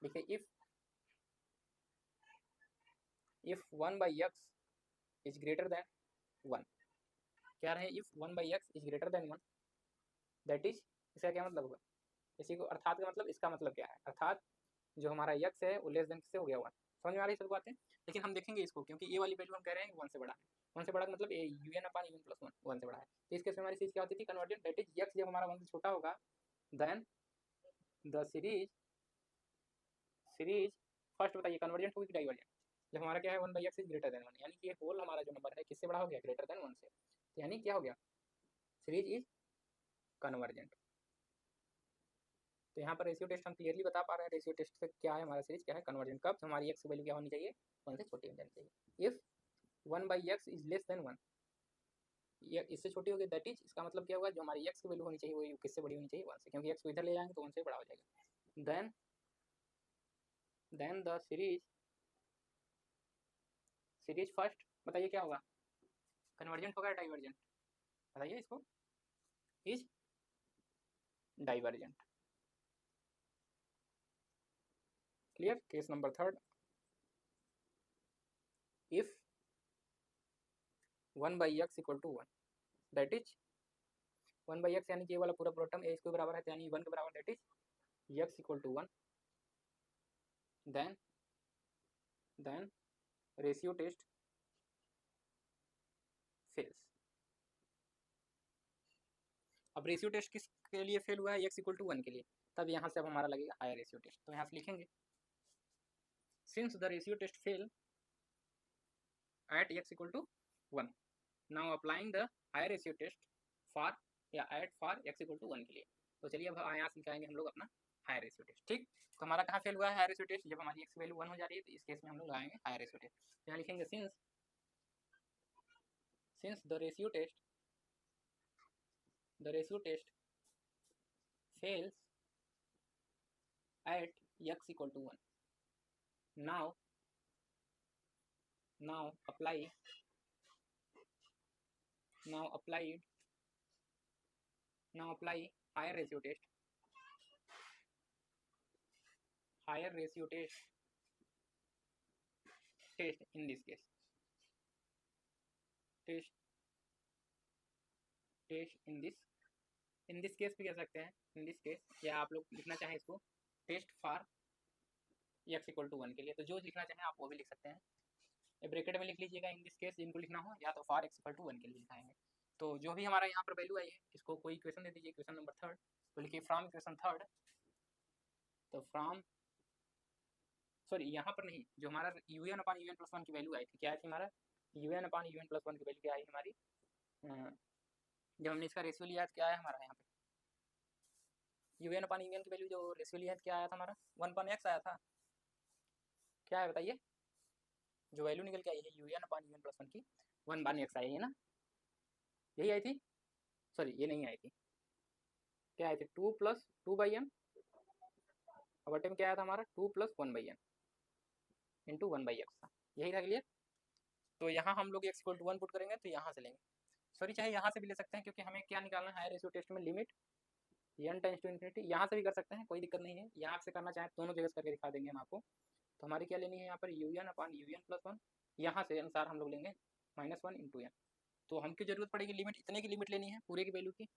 S1: देखिए if 1/x is greater than 1, क्या रहे if 1/x is greater than 1, that is, इसका क्या मतलब होगा, इसी को अर्थात का मतलब, इसका मतलब क्या है, अर्थात जो हमारा x है वो लेस देन किससे हो गया 1। समझ में आ रही है सब बातें। लेकिन हम देखेंगे इसको, क्योंकि ये वाली वैल्यू हम कह रहे हैं 1 से बड़ा है, 1 से बड़ा का मतलब un/un + 1 1 से बड़ा है। तो इस केस में हमारी सीरीज क्या होती थी कन्वर्जेंट, दैट इज x जब हमारा 1 से छोटा होगा देन द सीरीज फर्स्ट बताइए कन्वर्जेंट होगी कि डाइवर्जेंट, जब हमारा क्या है 1/x इज ग्रेटर देन 1, यानी कि ये होल हमारा जो नंबर है किससे बड़ा हो गया, ग्रेटर देन 1 से, तो यानी क्या हो गया सीरीज इज कन्वर्जेंट। तो यहाँ पर रेशियो टेस्ट हम क्लियरली बता पा रहे हैं, रेशियो टेस्ट से क्या है हमारा सीरीज क्या है कन्वर्जेंट, कब हमारी x की वैल्यू क्या होनी चाहिए 1 से छोटी हो जानी चाहिए। If 1/x is less than 1, ये इससे छोटी होगी, दैट इज, इसका मतलब क्या होगा जो हमारी x की वैल्यू होनी चाहिए वो किससे बड़ी होनी चाहिए 1 से, क्योंकि x को इधर ले जाएंगे तो 1 से बड़ा हो जाएगा। देन द सीरीज फर्स्ट बताइए क्या होगा, कन्वर्जेंट होगा डाइवर्जेंट, बताइए इसको, is divergent. Clear. Case number 3, if 1/x = 1, that is 1/x यानी कि ये वाला पूरा टर्म a इसके बराबर है, तो यानी 1 के बराबर, that is x = 1, then ratio test fails. अब रेशियो टेस्ट किसके लिए फेल हुआ है, x = 1 के लिए, तब यहाँ से अब हमारा लगेगा हायर रेशियो टेस्ट। तो यहाँ से लिखेंगे since the ratio test fail at x = 1, now applying the higher ratio test for या एट फॉर x = 1 के लिए। तो चलिए अब यहाँ से निकालेंगे हम लोग अपना हायर रेशियो टेस्ट। ठीक, तो हमारा कहाँ फेल हुआ है हायर रेशियो टेस्ट, जब हमारी x की वैल्यू 1 हो जा रही है, तो इस केस में हम लोग लगाएंगे हायर रेशियो टेस्ट। तो यहाँ लिखेंगे since the ratio test fails at x = 1, now apply higher ratio test in this case, in this case भी कह सकते हैं, इन दिस केस, या आप लोग लिखना चाहें इसको टेस्ट फॉर x = 1 के लिए, तो जो लिखना चाहें आप वो भी लिख सकते हैं। ब्रैकेट में लिख लीजिएगा इन दिस केस, जिनको लिखना हो, या तो फॉर x = 1 के लिए लिखाएंगे। तो जो भी हमारा यहाँ पर वैल्यू आई है, इसको कोई इक्वेशन दे दीजिए, इक्वेशन नंबर 3, तो लिखिए फ्रॉम इक्वेशन 3, तो फ्रॉम, सॉरी यहाँ पर नहीं, जो हमारा un/un + 1 की वैल्यू आई थी, क्या आई थी हमारा un/un + 1 की वैल्यू क्या आई हमारी, जब हमने इसका रेशियो लिया तो क्या आया हमारा यहाँ पे un/un की वैल्यू जो रेशियो लिया है क्या आया था हमारा 1/x आया था, क्या है बताइए, जो वैल्यू निकल के आई है un/un + 1 की 1/x आई है ना, यही आई थी, सॉरी ये नहीं आई थी, क्या आई थी 2 + 2/m और बटे में क्या आया था हमारा 2 + 1/n इंटू 1/x था, यही था क्लियर। तो यहाँ हम लोग x = 1 पुट करेंगे तो यहाँ से लेंगे, सॉरी चाहे यहाँ से भी ले सकते हैं क्योंकि हमें क्या निकालना है हायर रेशियो टेस्ट में, limit n tends to infinity. यहाँ से भी कर सकते हैं, कोई दिक्कत नहीं है, यहाँ से करना चाहें दोनों जगह से करके दिखा देंगे हम आपको। तो हमारी क्या लेनी है यहाँ पर un/un + 1, यहाँ से अनुसार हम लोग लेंगे -1 × n। तो हमकी जरूरत पड़ेगी लिमिट, इतने की लिमिट लेनी है, पूरे की वैल्यू की,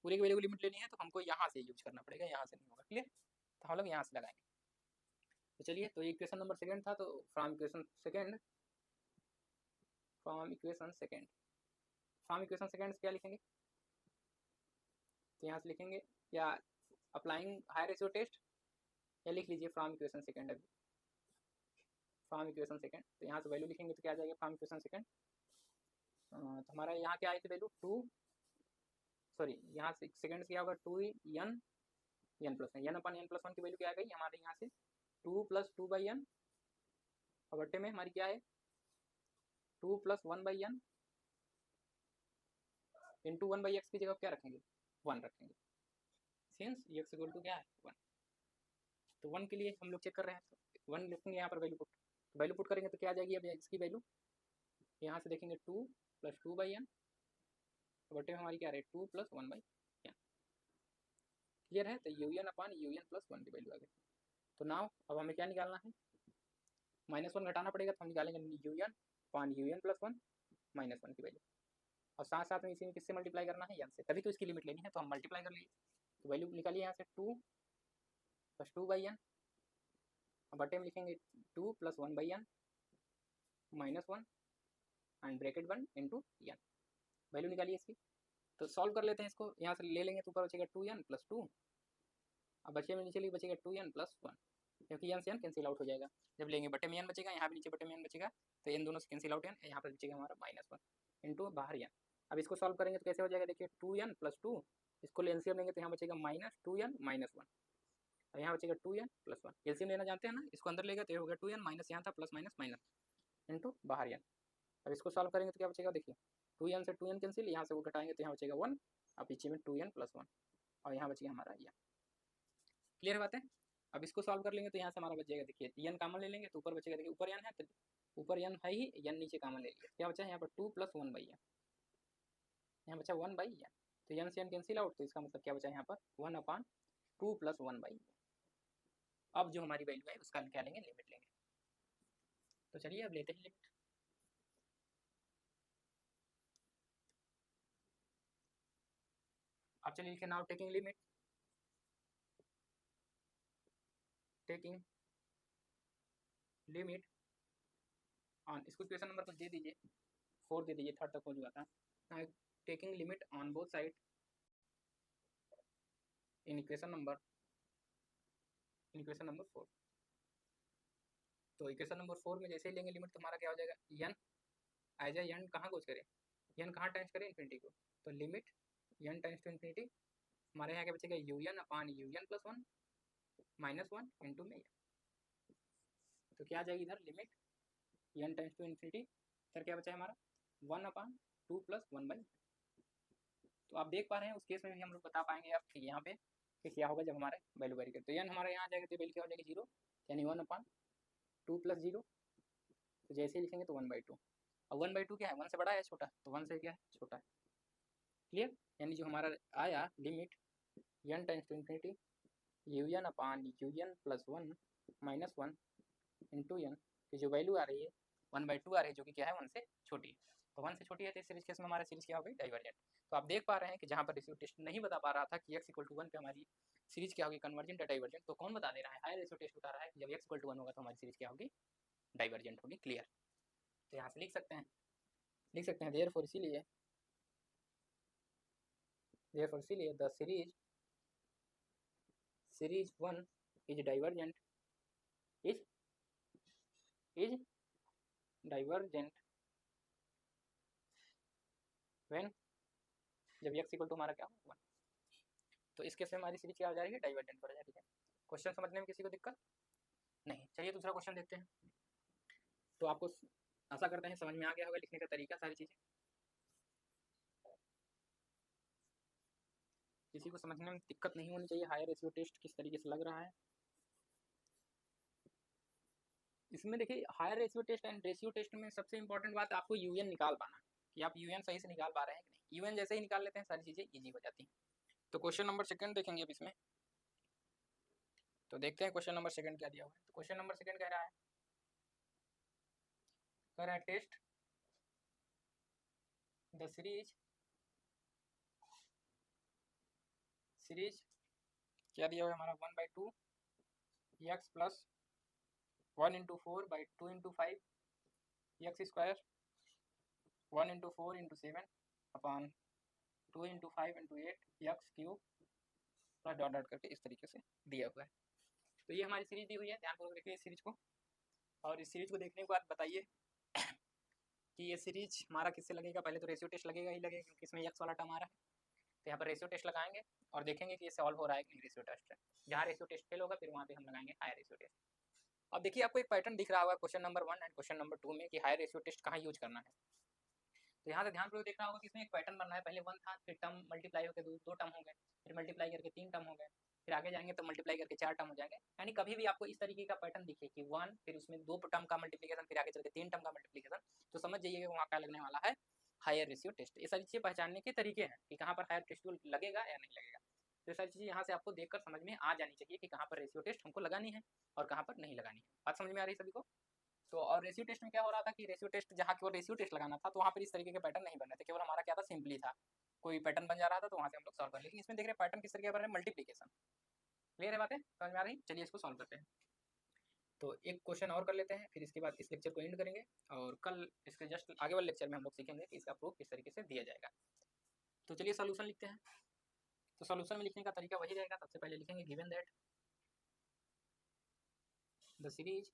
S1: पूरे की वैल्यू की लिमिट लेनी है, तो हमको यहाँ से यूज करना पड़ेगा, यहाँ से नहीं होगा, क्लियर। तो हम लोग यहाँ से लगाएंगे। तो चलिए, तो इक्वेशन नंबर सेकंड था, तो फ्रॉम इक्वेशन सेकंड से क्या लिखेंगे, तो यहाँ से लिखेंगे या अप्लाइंग हायर रेशियो टेस्ट, या लिख लीजिए फ्रॉम इक्वेशन सेकंड। अभी फ्रॉम इक्वेशन सेकंड, तो यहाँ से वैल्यू लिखेंगे तो क्या आ जाएगा फ्रॉम इक्वेशन सेकंड। तो हमारा यहाँ क्या आई थी वैल्यू 2, सॉरी यहाँ से सेकंड से क्या होगा 2n n+1, n/n+1 की वैल्यू क्या आ गई हमारे यहाँ से 2 + 2/n, और बट्टे में हमारी क्या है 2 + 1/n इंटू 1/x की जगह क्या रखेंगे 1 रखेंगे, सिंस x = क्या है 1। तो 1 के लिए हम लोग चेक कर रहे हैं, तो 1 लिखेंगे यहाँ पर वैल्यू पुट करेंगे तो क्या आ जाएगी अब x की वैल्यू, यहाँ से देखेंगे 2 + 2/n, बटे में हमारी क्या रहे 2 + 1/n, क्लियर है। तो un/un+1 की वैल्यू आ गई। तो नाउ अब हमें क्या निकालना है, -1 घटाना पड़ेगा, तो हम निकालेंगे un/un+1 -1 की वैल्यू, और साथ साथ में इसी में किससे मल्टीप्लाई करना है n से, तभी तो इसकी लिमिट लेनी है, तो हम मल्टीप्लाई कर लीजिए। तो वैल्यू निकालिए यहाँ से 2 + 2/n, और बटे में लिखेंगे 2 + 1/n -1 and bracket 1 into n, value निकालिए इसकी। तो सॉल्व कर लेते हैं इसको, यहाँ से ले लेंगे तो ऊपर बचेगा 2n + 2, अब बचे में नीचे बचेगा 2n + 1, क्योंकि n से n कैंसिल आउट हो जाएगा, जब लेंगे बटे में n बचेगा, यहाँ भी नीचे बटे में n बचेगा, तो n दोनों से कैंसिल आउट n, यहाँ पर बचेगा हमारा -1 इंटू बाहर n। अब इसको सॉल्व करेंगे तो कैसे हो जाएगा, देखिए 2n + 2, इसको एलसीएम लेंगे तो यहाँ बचेगा -2n -1, और यहाँ बचेगा 2n + 1, एलसीएम लेना जानते हैं ना, इसको अंदर लेगा तो ये होगा 2n माइनस यहाँ था प्लस माइनस माइनस इंटू बाहर n। अब इसको सॉल्व करेंगे तो क्या बचेगा, देखिए 2n से 2n कैंसिल, यहाँ से वो घटाएंगे तो यहाँ बचेगा 1, और पीछे में 2n + 1, और यहाँ बचेगा हमारा n, क्लियर बात है। अब इसको सॉल्व कर लेंगे तो यहाँ से हमारा बच जाएगा, देखिए n कॉमन ले लेंगे तो ऊपर बचेगा, देखिए ऊपर n है तो ऊपर n है ही, n नीचे कॉमन ले लिया, क्या बचा है यहाँ पर 2 + 1/n, यहाँ बचा 1/n, तो n से n कैंसिल आउट, तो इसका मतलब क्या बचा यहाँ पर 1/2 + 1/n। अब जो हमारी वैल्यू है उसका क्या लेंगे, लिमिट लेंगे। तो चलिए अब लेते हैं लिमिट। अब चलिए लिखे नाउ टेकिंग लिमिट ऑन, इसको इक्वेशन नंबर कुछ दे दीजिए, 4 दे दीजिए, थर्ड तक पहुँच गया था। Taking limit on both side in equation number 4। तो इक्वेशन नंबर 4 में जैसे ही लेंगे लिमिट तो हमारा क्या हो जाएगा, n एज ए n कहाँ गोज करे, n कहाँ टाइम्स करे इन्फिनिटी को, तो limit n times to infinity, हमारे यहाँ क्या बचेगा un/un+1 -1 इंटू में, तो क्या आ जाएगी इधर limit n times to infinity, sir क्या बचा है हमारा 1/2 + 1/n। तो आप देख पा रहे हैं उस केस में भी हम लोग बता पाएंगे आप कि यहाँ पे कि क्या होगा जब हमारे वैल्यू वेरी करे, तो n हमारे यहाँ आ जाएगा तो वैल्यू क्या हो जाएगी 0, यानी 1/2 + 0, तो जैसे ही लिखेंगे तो 1/2, और 1/2 क्या है 1 से बड़ा है छोटा, तो 1 से क्या है छोटा है, क्लियर। यानी जो हमारा आया limit n times to infinity un/un+1 -1 into n की जो वैल्यू आ रही है 1/2 आ रही है, जो कि क्या है 1 से छोटी है, तो 1 से छोटी है तो इस सीरीज केस में हमारा सीरीज क्या हो गई डाइवर्जेंट। तो आप देख पा रहे हैं कि जहाँ पर रेशियो टेस्ट नहीं बता पा रहा था कि x = 1 पे हमारी सीरीज क्या होगी कन्वर्जेंट या डाइवर्जेंट, तो कौन बता दे रहा है, हायर रेशियो टेस्ट बता रहा है कि जब x = 1 होगा तो हमारी सीरीज क्या होगी डाइवर्जेंट होगी, क्लियर। तो यहाँ से लिख सकते हैं देयरफॉर इसीलिए the series 1 is divergent when जब x = हमारा क्या होगा 1, तो इस केस में हमारी सीरीज क्या हो जाएगी डाइवर्जेंट हो जाएगी। क्वेश्चन समझने में किसी को दिक्कत नहीं, चलिए दूसरा क्वेश्चन देखते हैं। तो आपको आशा करते हैं समझ में आ गया होगा लिखने का तरीका, सारी चीज़ें किसी को समझने में दिक्कत नहीं होनी चाहिए, हायर रेशियो टेस्ट किस तरीके से लग रहा है इसमें देखिए higher ratio test and ratio test में सबसे इंपॉर्टेंट बात आपको यूएन निकाल पाना, कि आप यूएन सही से निकाल पा रहे हैं कि नहीं। यूएन जैसे ही निकाल लेते हैं सारी चीज़ें ईजी हो जाती हैं। तो क्वेश्चन नंबर सेकंड देखेंगे अब इसमें, तो देखते हैं क्वेश्चन नंबर सेकंड क्या दिया हुआ है। तो क्वेश्चन नंबर सेकंड कह रहा है टेस्ट द सीरीज क्या दिया हुआ है हमारा 1/2 x plus 1/4/2/5 x² 1/4/7 upon 2/5/8 x³ plus dot dot करके इस तरीके से दिया हुआ है। तो ये हमारी सीरीज दी हुई है, ध्यानपूर्वक देखिए इस सीरीज को, और इस सीरीज को देखने के बाद बताइए कि ये सीरीज हमारा किससे लगेगा। पहले तो रेशियो टेस्ट लगेगा ही लगेगा, क्योंकि इसमें एक्स वाला टर्म आ रहा है। तो यहाँ पर रेशियो टेस्ट लगाएंगे और देखेंगे कि ये सॉल्व हो रहा है कि नहीं रेशियो टेस्ट है। जहाँ रेशियो टेस्ट फेल होगा फिर वहाँ पे हम लगाएंगे हायर रेशियो टेस्ट। अब देखिए आपको एक पैटर्न दिख रहा होगा question number 1 and question number 2 में कि हायर रेशियो टेस्ट कहाँ यूज करना है। तो यहाँ से ध्यानपूर्वक देखना होगा कि इसमें एक पैटर्न बन रहा है। पहले 1 था, फिर टर्म मल्टीप्लाई होकर 2 टर्म हो गए, फिर मल्टीप्लाई करके 3 टर्म हो गए, फिर आगे जाएंगे तो मल्टीप्लाई करके 4 टर्म हो जाएंगे। यानी कभी भी आपको इस तरीके का पैटर्न दिखे कि 1 फिर उसमें 2 टर्म का मल्टीप्लिकेशन, फिर आगे चल के 3 टर्म का मल्टीप्लिकेशन, तो समझ जाइए वहाँ क्या लगने वाला है, हायर रेशियो टेस्ट। ये सारी चीज़ें पहचानने के तरीके हैं कि कहाँ पर हायर टेस्ट लगेगा या नहीं लगेगा। तो ये सारी चीज़ें यहाँ से आपको देखकर समझ में आ जानी चाहिए कि कहाँ पर रेशियो टेस्ट हमको लगानी है और कहाँ पर नहीं लगानी है। बात समझ में आ रही है सभी को। तो और रेशियो टेस्ट में क्या हो रहा था कि रेशियो टेस्ट जहाँ केवल रेशियो टेस्ट लगाना था तो वहाँ पर इस तरीके के पैटर्न नहीं बन रहे थे, केवल हमारा क्या था, सिंपली था, कोई पैटर्न बन जा रहा था तो वहाँ से हम लोग सॉल्व कर। लेकिन इसमें देख रहे हैं पैटर्न किस तरीके बन रहे हैं, मल्टीप्लिकेशन। क्लियर है बातें, समझ में आ रही। चलिए इसको सॉल्व करते हैं। तो एक क्वेश्चन और कर लेते हैं, फिर इसके बाद इस लेक्चर को एंड करेंगे और कल इसके जस्ट आगे वाले लेक्चर में हम लोग सीखेंगे कि इसका प्रूफ किस तरीके से दिया जाएगा। तो चलिए सोल्यूशन लिखते हैं। तो सोल्यूशन में लिखने का तरीका वही रहेगा। सबसे पहले लिखेंगे गिवन दैट द सीरीज।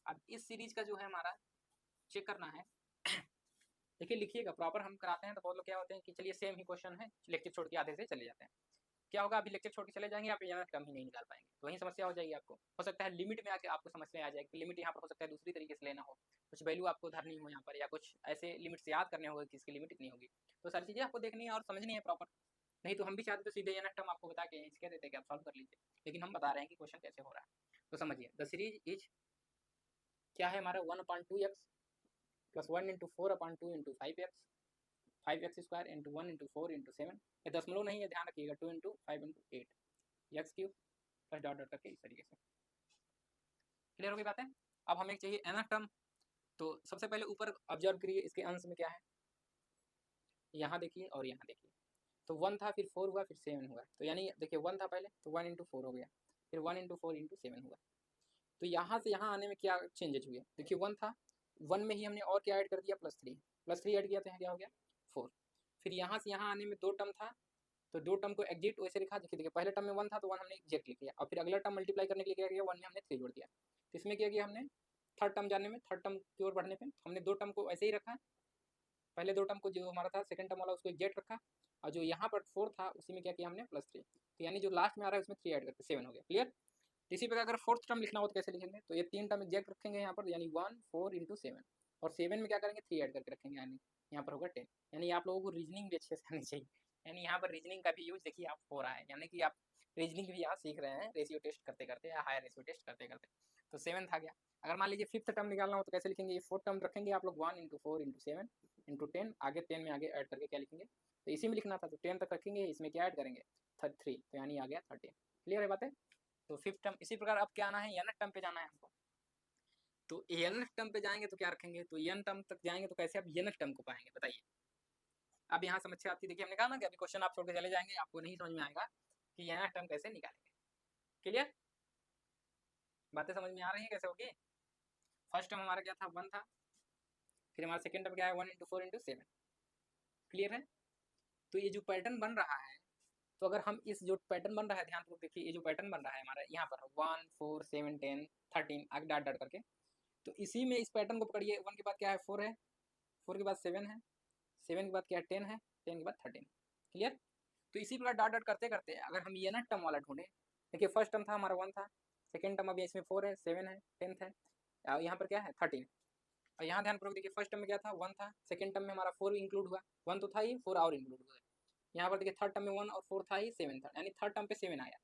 S1: अब इस सीरीज का जो है हमारा चेक करना है। देखिए लिखिएगा प्रॉपर, हम कराते हैं तो बहुत लोग क्या होते हैं कि चलिए सेम ही क्वेश्चन है, लेक्चर छोड़ के आधे से चले जाते हैं। क्या होगा, अभी लेक्चर छोड़ के चले जाएंगे, आप यहाँ टर्म ही नहीं निकाल पाएंगे, तो वहीं समस्या हो जाएगी आपको। हो सकता है लिमिट में आके आपको समस्या आ जाएगी, लिमिट यहाँ पर हो सकता है दूसरी तरीके से लेना हो, कुछ वैल्यू आपको धरनी हो यहाँ पर, या कुछ ऐसे लिमिट से याद करने होगा कि इसकी लिमिट इतनी होगी। तो सारी चीज़ें आपको देखनी है और समझनी है प्रॉपर। नहीं तो हम भी चाहते तो सीधे ये टर्म आपको बता के कह देते कि आप सॉल्व कर लीजिए, लेकिन हम बता रहे हैं कि क्वेश्चन कैसे हो रहा है। तो समझिए द सीरीज इज क्या है हमारा 1/2x plus 1/4/2/5x 5x² into 1/4/7। ये दशमलव नहीं है, ध्यान रखिएगा, 2/5/8 x³ प्लस डॉट डॉट करके इस तरीके से। क्लियर हो गई बातें। अब हमें चाहिए nth टर्म। तो सबसे पहले ऊपर ऑब्जर्व करिए, इसके अंश में क्या है, यहाँ देखिए और यहाँ देखिए। तो 1 था, फिर 4 हुआ, फिर 7 हुआ। तो यानी देखिए 1 था पहले तो 1/4 हो गया, फिर 1/4/7 हुआ। तो यहाँ से यहाँ आने में क्या चेंजेज हुए, देखिए 1 था, 1 में ही हमने और क्या ऐड कर दिया, +3 ऐड किया तो यहाँ क्या हो गया 4। फिर यहाँ से यहाँ आने में 2 टर्म था, तो 2 टर्म को एग्जिट वैसे लिखा। देखिए पहले टर्म में 1 था तो 1 हमने एग्जिट लिख लिया, और फिर अगला टर्म मल्टीप्लाई करने के लिए क्या किया, 1 में हमने 3 जोड़ दिया। तो इसमें क्या किया हमने, थर्ड टर्म जानने में, थर्ड टर्म की ओर बढ़ने पर हमने 2 टर्म को ऐसे ही रखा। पहले 2 टर्म को जो हमारा था सेकंड टर्म वाला उसको एग्जिट रखा, और जो यहाँ पर 4 था उसी में क्या किया हमने +3। तो यानी जो लास्ट में आ रहा है उसमें 3 ऐड करके 7 हो गया। क्लियर। इसी प्रकार अगर फोर्थ टर्म लिखना हो तो कैसे लिखेंगे, तो ये 3 टर्म एग्जैक्ट रखेंगे यहाँ पर, यानी 1 4 × 7, और 7 में क्या करेंगे 3 ऐड करके रखेंगे, यानी यहाँ पर होगा 10। यानी आप लोगों को रीजनिंग भी अच्छे से आनी चाहिए, यानी यहाँ पर रीजनिंग का भी यूज देखिए आप हो रहा है, यानी कि आप रीजनिंग भी यहाँ सीख रहे हैं रेशियो टेस्ट करते करते या हायर रेशियो टेस्ट करते करते। तो 7 आ गया। अगर मान लीजिए फिफ्थ टर्म निकालना हो तो कैसे लिखेंगे, ये फोर्थ टर्म रखेंगे आप लोग 1 × 4 × 7 × 10, आगे 10 में आगे ऐड करके क्या लिखेंगे, तो इसी में लिखना था तो 10 तक रखेंगे, इसमें क्या ऐड करेंगे 3, तो यानी आ गया 13। क्लियर है बातें। तो फिफ्थ टर्म इसी प्रकार अब क्या आना है, nth टर्म पे जाना है हमको। तो nth टर्म पे जाएंगे तो क्या रखेंगे, तो n टर्म तक जाएंगे तो कैसे आप nth टर्म को पाएंगे बताइए। अब यहाँ समस्या आती है, देखिए हमने कहा ना कि अभी क्वेश्चन आप छोड़ के चले जाएंगे आपको नहीं समझ में आएगा कि nth टर्म कैसे निकालेंगे। क्लियर, बातें समझ में आ रही है कैसे होगी। फर्स्ट टर्म हमारा क्या था 1 था, फिर हमारा सेकंड टर्म क्या है 1/4/7। क्लियर है। तो ये जो पैटर्न बन रहा है, तो अगर हम इस जो पैटर्न बन रहा है ध्यान पूर्वक देखिए, ये जो पैटर्न बन रहा है हमारा यहाँ पर 1 4 7 10 13 आगे डाट डाट करके, तो इसी में इस पैटर्न को पकड़िए। 1 के बाद क्या है 4 है, 4 के बाद 7 है, 7 के बाद क्या है 10 है, 10 के बाद 13। क्लियर। तो इसी प्रकार डाट डाट करते करते अगर हम ये ना टर्म वाला ढूंढे, देखिए फर्स्ट टर्म था हमारा 1 था, सेकेंड टर्म अभी इसमें 4 है, 7 है, 10 है, और यहाँ पर क्या है 13। और यहाँ ध्यान पूर्वक देखिए फर्स्ट टर्म में क्या था 1 था, सेकंड टर्म में हमारा 4 इंक्लूड हुआ, 1 तो था ही 4 और इंक्लूड हुआ। यहाँ पर देखिए थर्ड टर्म में 1 और 4 था ही 7 था, यानी थर्ड टर्म पे 7 आया।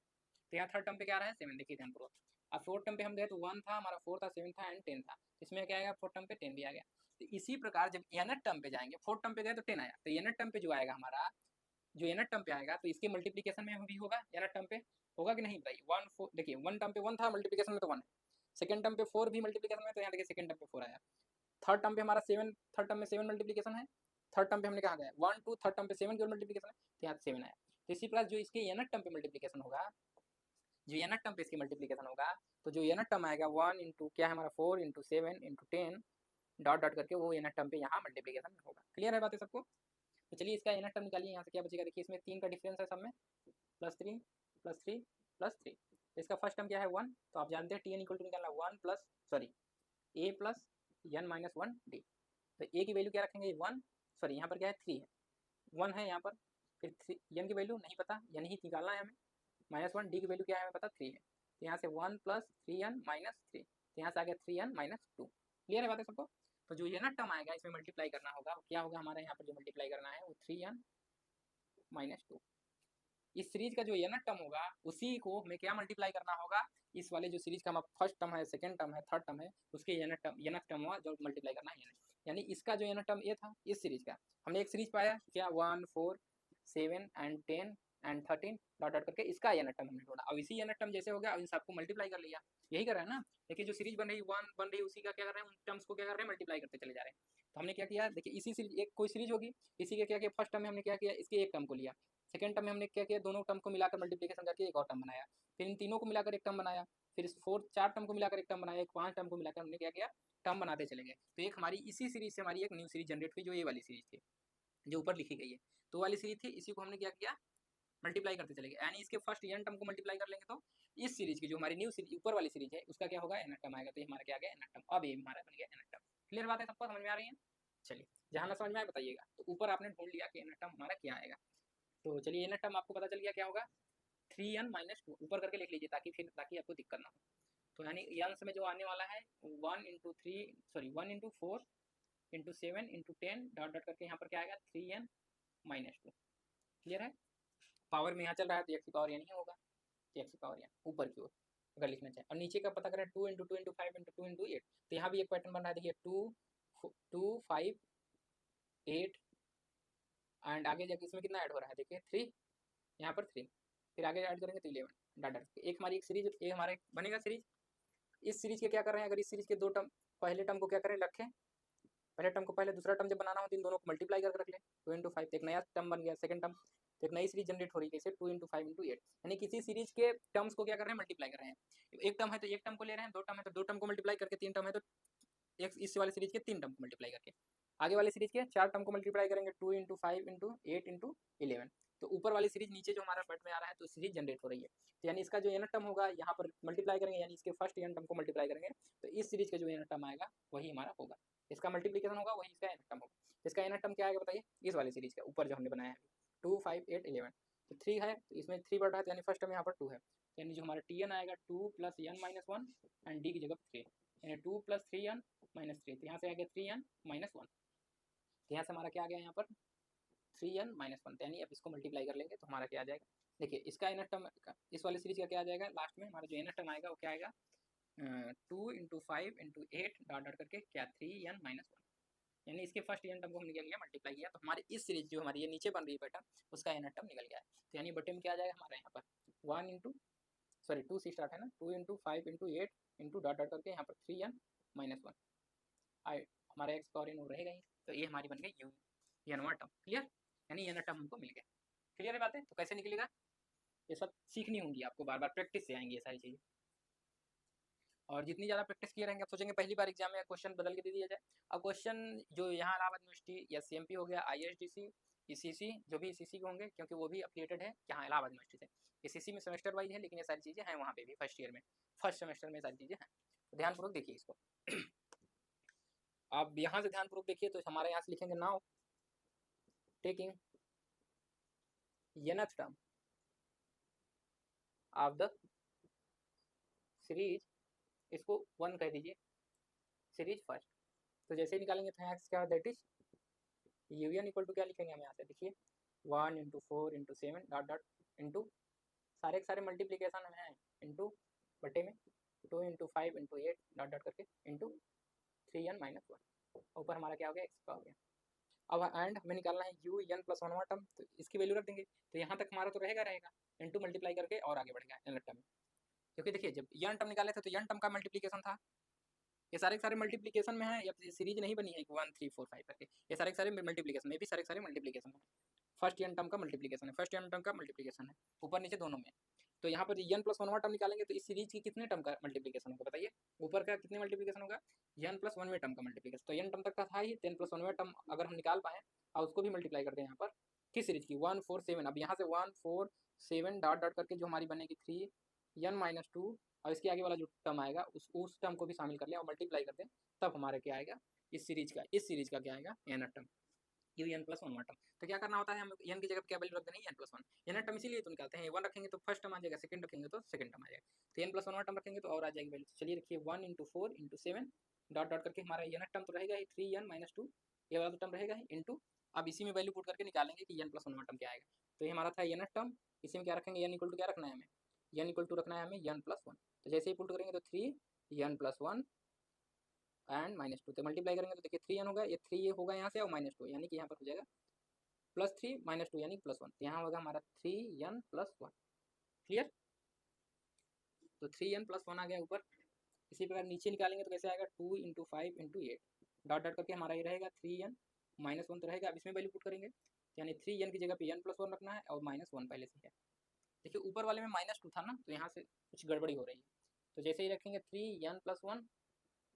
S1: तो यहाँ थर्ड टर्म पे क्या आ रहा है 7, देखिए ध्यान पूर्वक। अब फोर्थ टर्म पे हम गए तो 1 था हमारा, 4 था, 7 था एंड 10 था, इसमें क्या आएगा फोर्थ टर्म पे 10 भी आ गया। तो इसी प्रकार जब nth टर्म पे जाएंगे, फोर्थ टर्म पे गए तो 10 आया, तो nth टर्म पे जो आएगा हमारा, जो nth टर्म पे आएगा तो इसके मल्टीप्लीकेशन में भी होगा, nth टर्म पे होगा कि नहीं बताइए। 1 4 देखिए 1 टर्म पे 1 था मल्टीप्लीकेशन में तो 1 है, सेकंड टर्म पे 4 भी मल्टीप्लीकेशन में, तो यहाँ देखिए सेकंड टर्म पे 4 आया। थर्ड टर्म पे हमारा 7, थर्ड टर्म में 7 मल्टीप्लीकेशन है, थर्ड टर्म पे हमने कहा गया 1 2, थर्ड टर्म पे 7 की मल्टीप्लीकेशन है, तो यहाँ 7 आया। तो इसी प्रकार जो इसके nth टर्म पे मल्टीप्लीकेशन होगा, जो nth टर्म पे इसकी मल्टीप्लीकेशन होगा, तो जो nth टर्म आएगा 1 इंटू क्या है हमारा 4 इंटू 7 इंटू 10 डॉट डॉट करके वो nth टर्म पे यहाँ मल्टीप्लीकेशन में होगा। क्लियर है बातें सबको? तो चलिए इसका nth टर्म निकालिए, यहाँ से क्या बचेगा, देखिए इसमें 3 का डिफरेंस है सब में, +3 +3 +3, तो इसका फर्स्ट टर्म क्या है 1, तो आप जानते हैं टी एन इक्वल टू निकालना 1 प्लस सॉरी ए प्लस n माइनस 1 डी, तो ए की वैल्यू क्या रखेंगे 1, सॉरी यहाँ पर क्या है 3 है, 1 है यहाँ पर, फिर n की वैल्यू नहीं पता, n ही निकालना है हमें, -1, डी की वैल्यू क्या है हमें पता 3 है, तो यहाँ से 1 प्लस 3n माइनस 3, तो यहाँ से आ गया 3n माइनस 2। क्लियर है बातें सबको? तो जो ये ना टर्म आएगा इसमें मल्टीप्लाई करना होगा, क्या होगा हमारे यहाँ पर जो मल्टीप्लाई करना है वो 3n माइनस 2। इस सीरीज का जो ये ना टर्म होगा उसी को हमें क्या मल्टीप्लाई करना होगा, इस वाले जो सीरीज का हमारा फर्स्ट टर्म है, सेकंड टर्म है, थर्ड टर्म है, उसके ये टर्म हुआ जो मल्टीप्लाई करना है, यानी इसका जो ये टर्म ये था इस सीरीज का, हमने एक सीरीज पाया क्या 1 4 7 एंड 10 एंड 13 डॉट डॉट करके इसका ये टर्म हमने ढूंढा। अब इसी ये टर्म जैसे हो गया, अब इन सबको मल्टीप्लाई कर लिया, यही कर रहा है ना। देखिए जो सीरीज बन रही 1 बन रही उसी का क्या कर रहे हैं, उन टर्म्स को क्या कर रहे हैं मल्टीप्लाई करते चले जा रहे हैं। तो हमने क्या किया, देखिए इसी सीरीज एक कोई सीरीज होगी, इसी के क्या किया फर्स्ट टर्म में हमने क्या किया, इसके एक टर्म को लिया, सेकंड टर्म में हमने क्या किया दोनों टर्म को मिलाकर मल्टीप्लिकेशन करके एक और टर्म बनाया, फिर इन तीनों को मिलाकर एक टर्म बनाया, फिर इस चार टर्म को मिलाकर एक टर्म बनाया, एक 5 टर्म को मिलाकर हमने क्या किया टर्म बनाते चले गए। तो एक हमारी इसी सीरीज से हमारी एक न्यू सीरीज जनरेट हुई, जो ये वाली सीरीज थी जो ऊपर लिखी गई है, तो वाली सीरीज थी, इसी को हमने क्या किया मल्टीप्लाई करते चले गए, यानी इसके फर्स्ट n टर्म को मल्टीप्लाई कर लेंगे तो इस सीरीज की जो हमारी न्यू सीरीज ऊपर वाली सीरीज है उसका क्या होगा n टर्म आएगा, तो ये हमारा क्या आ गया n टर्म, अब ये हमारा बन गया n टर्म। क्लियर बात है सबको, समझ में आ रही है? चलिए जहाँ ना समझ में आए बताइएगा। तो ऊपर आपने ढूंढ लिया कि n टर्म हमारा क्या आएगा, तो चलिए n टर्म आपको पता चल गया क्या होगा 3n माइनस 2, ऊपर करके लिख लीजिए ताकि आपको दिक्कत ना हो। तो यानी अंश में जो आने वाला है 1 into 3 sorry 1 into 4 into 7 into 10 dot dot करके यहाँ पर क्या आएगा 3n माइनस 2। क्लियर है? पावर में यहाँ चल रहा है तो x की पावर यहाँ नहीं होगा, तो x की पावर यहाँ ऊपर की ओर अगर लिखना चाहे, और नीचे का पता करें 2 इंटू 2 इंटू 5 इंटू 2 इंटू 8, तो यहाँ भी एक पैटर्न बन रहा है, देखिए 2 5 8 एंड आगे जाके इसमें कितना ऐड हो रहा है देखिए 3, यहाँ पर 3, फिर आगे ऐड करेंगे तो 11 डाटा, एक हमारी एक सीरीज एक हमारा बनेगा सीरीज। इस सीरीज के क्या कर रहे हैं, अगर इस सीरीज के दो टर्म पहले टर्म को क्या करें रखें, पहले टर्म को पहले दूसरा टर्म जब बनाना हो तो इन दोनों को मल्टीप्लाई करके रख लें, 2 इंटू 5 एक नया टर्म बन गया, सेकंड टर्म, तो एक नई सीरीज जनरेट हो रही है कैसे 2 इंटू 5 इंटू 8, यानी किसी सीरीज के टर्म्स को क्या कर रहे हैं मल्टीप्लाई कर रहे हैं, एक टर्म है तो एक टर्म को ले रहे हैं, दो टर्म है तो दो टर्म को मल्टीप्लाई करके, तीन टर्म है तो एक इस वाले सीरीज के 3 टर्म को मल्टीप्लाई करके, आगे वाले सीरीज के 4 टर्म को मल्टीप्लाई करेंगे 2 इंटू 5 इंटू 8 इंटू 11, तो ऊपर वाली सीरीज नीचे जो हमारा बट में आ रहा है तो सीरीज जनरेट हो रही है, तो यानी इसका जो n टर्म होगा यहाँ पर मल्टीप्लाई करेंगे, यानी इसके फर्स्ट n टर्म को मल्टीप्लाई करेंगे तो इस सीरीज का जो n टर्म आएगा वही हमारा होगा, इसका मल्टीप्लिकेशन होगा वही इसका n टर्म होगा। इसका n टर्म क्या आएगा बताइए, इस वाली सीरीज का ऊपर जो हमने बनाया है 2 5 8 11, तो 3 है तो इसमें 3 बढ़ रहा है तो यानी फर्स्ट टर्म यहाँ पर 2 है, यानी जो हमारा tn आएगा 2 plus n minus 1 and D की जगह 3, यानी 2 प्लस 3n माइनस 3, तो यहाँ से आ गया 3n माइनस 1, तो यहाँ से हमारा क्या आ गया यहाँ पर 3n माइनस 1, यानी अब इसको मल्टीप्लाई कर लेंगे तो हमारा क्या आ जाएगा, देखिए इसका n टर्म इस वाली सीरीज का क्या आ जाएगा, लास्ट में हमारा जो n टर्म आएगा वो क्या आएगा 2 इंटू 5 इंटू 8 डॉट डॉट करके क्या 3n माइनस 1, यानी इसके फर्स्ट n टर्म को हमने क्या किया मल्टीप्लाई किया, तो हमारे इस सीरीज जो हमारी ये नीचे बन रही है पैटर्न उसका n टर्म निकल गया है, तो यानी बटे में क्या आ जाएगा हमारा यहाँ पर 1 इंटू सॉरी 2 से स्टार्ट है ना, 2 into 5 into 8 into dot dot करके यहाँ पर 3n माइनस 1, हमारा एक्स पावर n रहेगा ही, तो ये हमारी बन गई n टर्म। क्लियर, यानी n टर्म हमको मिल गया। क्लियर है बातें? तो कैसे निकलेगा ये सब सीखनी होंगी आपको, बार बार प्रैक्टिस से आएंगी ये सारी चीज़ें, और जितनी ज़्यादा प्रैक्टिस किए रहेंगे आप सोचेंगे पहली बार एग्जाम में क्वेश्चन बदल के दे दिया जाए। अब क्वेश्चन जो यहाँ इलाहाबाद यूनिवर्सिटी या CMP हो गया, ISDC ECC जो भी ECC के होंगे क्योंकि वो भी अफिलिएटेड है यहाँ इलाहाबाद यूनिवर्सिटी से, ECC में सेमेस्टर वाइज है लेकिन ये सारी चीज़ें हैं वहाँ पे भी फर्स्ट ईयर में, फर्स्ट सेमेस्टर में सारी चीज़ें हैं, तो ध्यानपूर्वक देखिए इसको। आप यहाँ से ध्यानपूर्वक देखिए तो हमारे यहाँ से लिखेंगे now taking nth term of the series, इसको 1 कह दीजिए सीरीज फर्स्ट, तो जैसे ही निकालेंगे तो यहाँ क्या that is u n equal to क्या लिखेंगे हम यहाँ से देखिए 1 into 4 into 7 dot dot into सारे के सारे मल्टीप्लीकेशन में हैं इंटू बटे में 2 इंटू 5 इंटू 8 डॉट डॉट करके इंटू 3n माइनस 1, ऊपर हमारा क्या हो गया एक्स का हो गया। अब एंड हमें निकालना है you N plus one term, तो इसकी वैल्यू रख देंगे, तो यहाँ तक हमारा तो रहेगा इंटू मल्टीप्लाई करके और आगे बढ़ेगा एन टर्म, क्योंकि देखिए जब यन टर्म निकाले थे तो यन टर्म का मल्टीप्लीकेशन था, ये सारे मल्टीप्लीकेशन में है, या सीरीज नहीं बनी है 1 3 4 5 करके, ये सारे मल्टीप्लीकेशन में भी सारे मल्टीप्लीकेशन है, फर्स्ट एन टर्म का मल्टीप्लीकेशन है, फर्स्ट एन टर्म का मल्टीप्लीकेशन है ऊपर नीचे दोनों में। तो यहाँ पर एन प्लस वन टर्म निकालेंगे तो इस सीरीज की कितने टर्म का मल्टीप्लीकेशन होगा बताइए, ऊपर का कितने मल्टीप्लीकेशन होगा, एन प्लस वन टर्म का मल्टीप्लीकेशन, तो एन टर्म तक का था ही, 10 प्लस वन टर्म अगर हम निकाल पाए और उसको भी मल्टीप्लाई करते हैं यहाँ पर किस सीरीज की 1 4 7, अब यहाँ से 1 4 7 डॉट डॉट करके जो हमारी बनेगी 3 n माइनस 2 और इसके आगे वाला जो टर्म आएगा उस टर्म को भी शामिल कर लिया और मल्टीप्लाई करते हैं, तब हमारे क्या आएगा इस सीरीज का क्या आएगा n term, u N plus one term. तो क्या करना होता है, हम एन की जगह क्या वैल्यू रख देंगे n plus one, n term इसीलिए तो निकालते हैं, वन रखेंगे तो फर्स्ट टर्म आ जाएगा, सेकंड रखेंगे तो सेकंड टर्म आ जाएगा, तो एन प्लस वन टर्म रखेंगे तो और आ जाएगी वैल्यू। चलिए रखिए 1 इंटू 4 इंटू 7 डॉट डॉट करके हमारा एन टर्म तो रहेगा ही 3n माइनस 2, ये वाला टर्म रहेगा ही इंटू, अब इसी में वैल्यू पुट करके निकालेंगे कि एन प्लस वन टर्म क्या आएगा, तो ये हमारा था एन टर्म, इसी में क्या रखेंगे एन इक्वल टू क्या रखना है हमें, एन इक्वल टू रखना है हमें एन प्लस वन, तो जैसे ही पुट करेंगे तो 3 n plus one and minus 2, तो मल्टीप्लाई करेंगे तो देखिए 3n होगा, ये 3 होगा यहाँ से और माइनस 2 यानी कि यहाँ पर हो जाएगा प्लस 3 माइनस 2 यानी प्लस 1, तो यहाँ होगा हमारा 3n प्लस 1, क्लियर। तो 3n प्लस 1 आ गया ऊपर, इसी प्रकार नीचे निकालेंगे तो कैसे आएगा 2 इंटू 5 इंटू 8 डॉट डॉट करके हमारा ये रहेगा 3n माइनस 1 तो रहेगा, अब इसमें वैल्यू पुट करेंगे यानी 3n की जगह पे n प्लस 1 रखना है और माइनस 1 पहले से है, देखिए ऊपर वाले में माइनस 2 था ना, तो यहाँ से कुछ गड़बड़ी हो रही है, तो जैसे ही रखेंगे 3n प्लस 1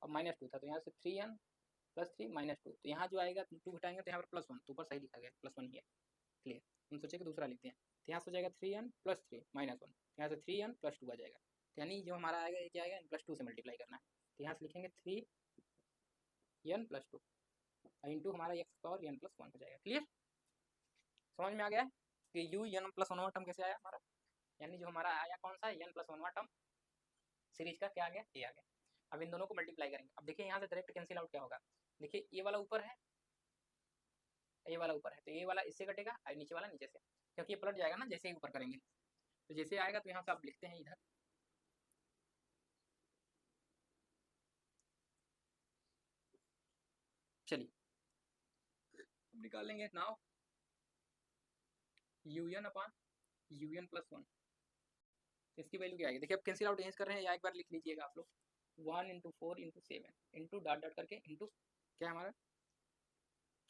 S1: और माइनस 2 था, तो यहाँ से 3n प्लस 3 माइनस 2, तो यहाँ जो आएगा 2 घटाएंगे तो यहाँ पर प्लस 1, तो ऊपर सही लिखा गया प्लस 1 ही है, क्लियर। हम सोचे कि दूसरा लिखते हैं, तो यहाँ से हो जाएगा 3n प्लस 3 माइनस 1, यहाँ से 3n प्लस 2 आ जाएगा, तो यानी जो हमारा आएगा ये क्या आएगा प्लस 2 से मल्टीप्लाई करना है, तो यहाँ से लिखेंगे 3n प्लस 2 इंटू हमारा एक्स पावर n प्लस 1 हो जाएगा, क्लियर। समझ में आ गया कि u N plus one term कैसे आया हमारा, यानी जो हमारा आया कौन सा n plus one term series का क्या आ गया ये आ गया। अब इन दोनों को मल्टीप्लाई करेंगे, अब देखिए यहाँ से डायरेक्ट कैंसिल आउट क्या होगा, देखिए ये वाला ऊपर है, ये वाला ऊपर है, तो ये वाला इससे कटेगा और नीचे वाला नीचे से, क्योंकि ये पलट जाएगा ना जैसे ही ऊपर करेंगे, तो जैसे आएगा तो यहाँ से आप लिखते हैं इधर, चलिए अब निकालेंगे now u N upon you N plus 1, इसकी वैल्यू क्या आएगी, देखिए अब कैंसिल आउट यहीं कर रहे हैं, या एक बार लिख लीजिएगा आप लोग 1 into 4 into 7 into dot dot करके इंटू क्या हमारा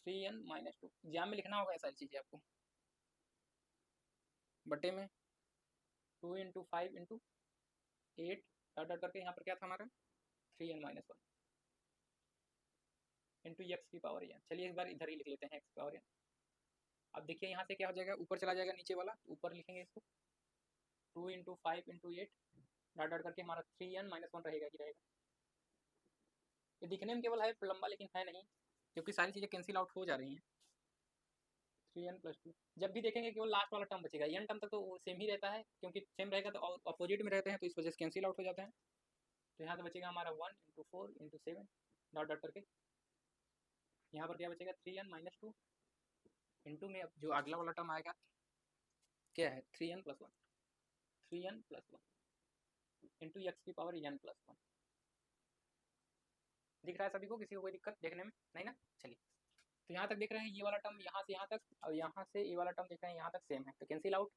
S1: 3n माइनस 2, एग्जाम में लिखना होगा सारी चीज़ें आपको, बटे में 2 इंटू 5 इंटू 8 डॉट डॉट करके यहाँ पर क्या था हमारा 3n माइनस 1 इंटू एक्स की पावर n, चलिए एक बार इधर ही लिख लेते हैं एक्स की पावर n। अब देखिए यहाँ से क्या हो जाएगा ऊपर चला जाएगा नीचे वाला, ऊपर लिखेंगे इसको 2 इंटू 5 इंटू 8 डॉट डॉट करके हमारा 3n माइनस 1 रहेगा कि रहेगा, ये दिखने में केवल है लंबा लेकिन है नहीं, क्योंकि सारी चीज़ें कैंसिल आउट हो जा रही हैं, 3n प्लस 2, जब भी देखेंगे केवल लास्ट वाला टर्म बचेगा, n टर्म तक तो सेम ही रहता है, क्योंकि सेम रहेगा तो अपोजिट में रहते हैं तो इस वजह से कैंसिल आउट हो जाते हैं, तो यहाँ से बचेगा हमारा 1 इंटू 4 इंटू 7 डॉट डॉट करके, यहाँ पर क्या बचेगा 3n माइनस 2 इंटू में अब जो अगला वाला टर्म आएगा क्या है 3n plus 1, 3n plus 1 into x की पावर n प्लस 1, दिख रहा है सभी को, किसी को कोई दिक्कत देखने में नहीं ना, चलिए तो यहाँ तक देख रहे हैं ये वाला टर्म यहाँ से यहाँ तक और यहाँ से ये वाला टर्म देख रहे हैं यहाँ तक सेम है, तो कैंसिल आउट,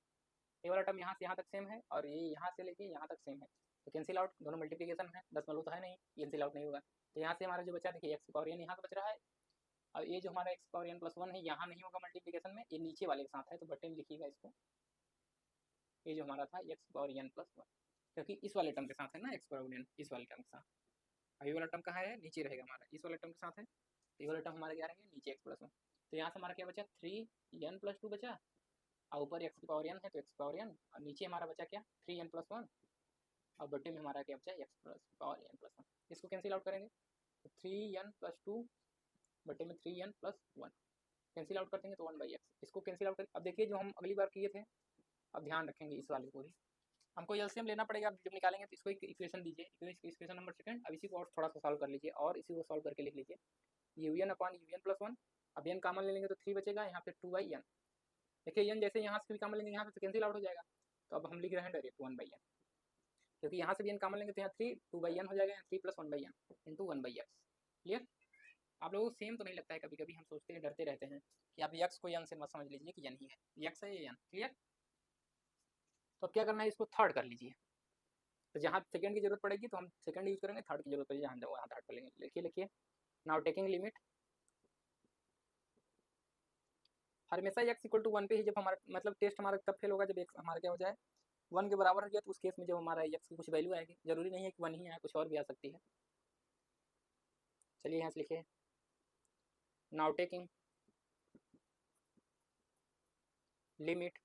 S1: ये वाला टर्म यहाँ से यहाँ तक सेम है और ये यहाँ से लेके यहाँ तक सेम है, तो कैंसिल आउट, दोनों मल्टीप्लिकेशन है, दशमलव तो है नहीं, कैंसिल आउट नहीं होगा, तो यहाँ से हमारा जो बचा देखिए एक्स पावर n यहाँ से बच रहा है, और ये जो हमारा एक्स पावर n प्लस 1 है यहाँ नहीं होगा मल्टीप्लिकेशन में, ये नीचे वाले के साथ है, तो बटे में लिखिएगा इसको, ये जो हमारा था एक्स पावर n प्लस 1, क्योंकि इस वाले टर्म के साथ है ना एक्स पावर n, इस वाले टर्म के साथ, ये वाला टर्म कहाँ है नीचे रहेगा हमारा, इस वाले टर्म के साथ है, तो ये वाला टर्म हमारा क्या रहेंगे नीचे एक्स प्लस 1, तो यहाँ से हमारा क्या बचा 3n प्लस 2 बचा, और ऊपर एक्स की पावर n है तो एक्स पावर n, और नीचे हमारा बचा क्या 3n प्लस 1, और बटे में हमारा क्या बचा x plus power n plus 1, इसको कैंसिल आउट करेंगे तो 3n प्लस 2 बटे में 3n प्लस 1, कैंसिल आउट कर देंगे तो 1/x, इसको कैंसिल आउट कर, अब देखिए जो हम अगली बार किए थे, अब ध्यान रखेंगे इस वाले को भी, हमको एलसीएम लेना पड़ेगा, जब निकालेंगे तो इसको एक इक्वेशन दीजिए, इक्वेशन नंबर सेकंड, अब इसी को और थोड़ा सा सॉल्व कर लीजिए और इसी को सॉल्व करके लिख लीजिए u n upon u N plus 1, अब n कॉमन ले लेंगे तो 3 बचेगा, यहाँ पे 2/n, देखिए n जैसे यहाँ से भी कॉमन लेंगे यहाँ से कैंसिल आउट हो जाएगा, तो अब हम लिख रहे हैं डायरेक्ट 1/n, क्योंकि यहाँ से भी n कॉमन लेंगे तो यहाँ 3 2/n हो जाएगा, 3 + 1/n इंटू 1/x। क्लियर? आप लोगों को सेम तो नहीं लगता है? कभी कभी हम सोचते हैं, डरते रहते हैं कि आप x को n से मत समझ लीजिए कि n ही है, x है ये n। क्लियर? तो अब क्या करना है, इसको थर्ड कर लीजिए। तो जहाँ सेकंड की जरूरत पड़ेगी तो हम सेकंड यूज करेंगे, थर्ड की जरूरत पड़ेगी जहाँ वहाँ थर्ड कर लेंगे। लिखिए लिखिए, नाउ टेकिंग लिमिट, हमेशा x इक्वल टू 1 पे ही जब हमारा मतलब टेस्ट हमारा तब फेल होगा जब x हमारा क्या हो जाए 1 के बराबर हो गया, तो उस केस में जब हमारा x की कुछ वैल्यू आएगी, जरूरी नहीं है कि 1 ही आए, कुछ और भी आ सकती है। चलिए यहाँ से लिखिए, now taking limit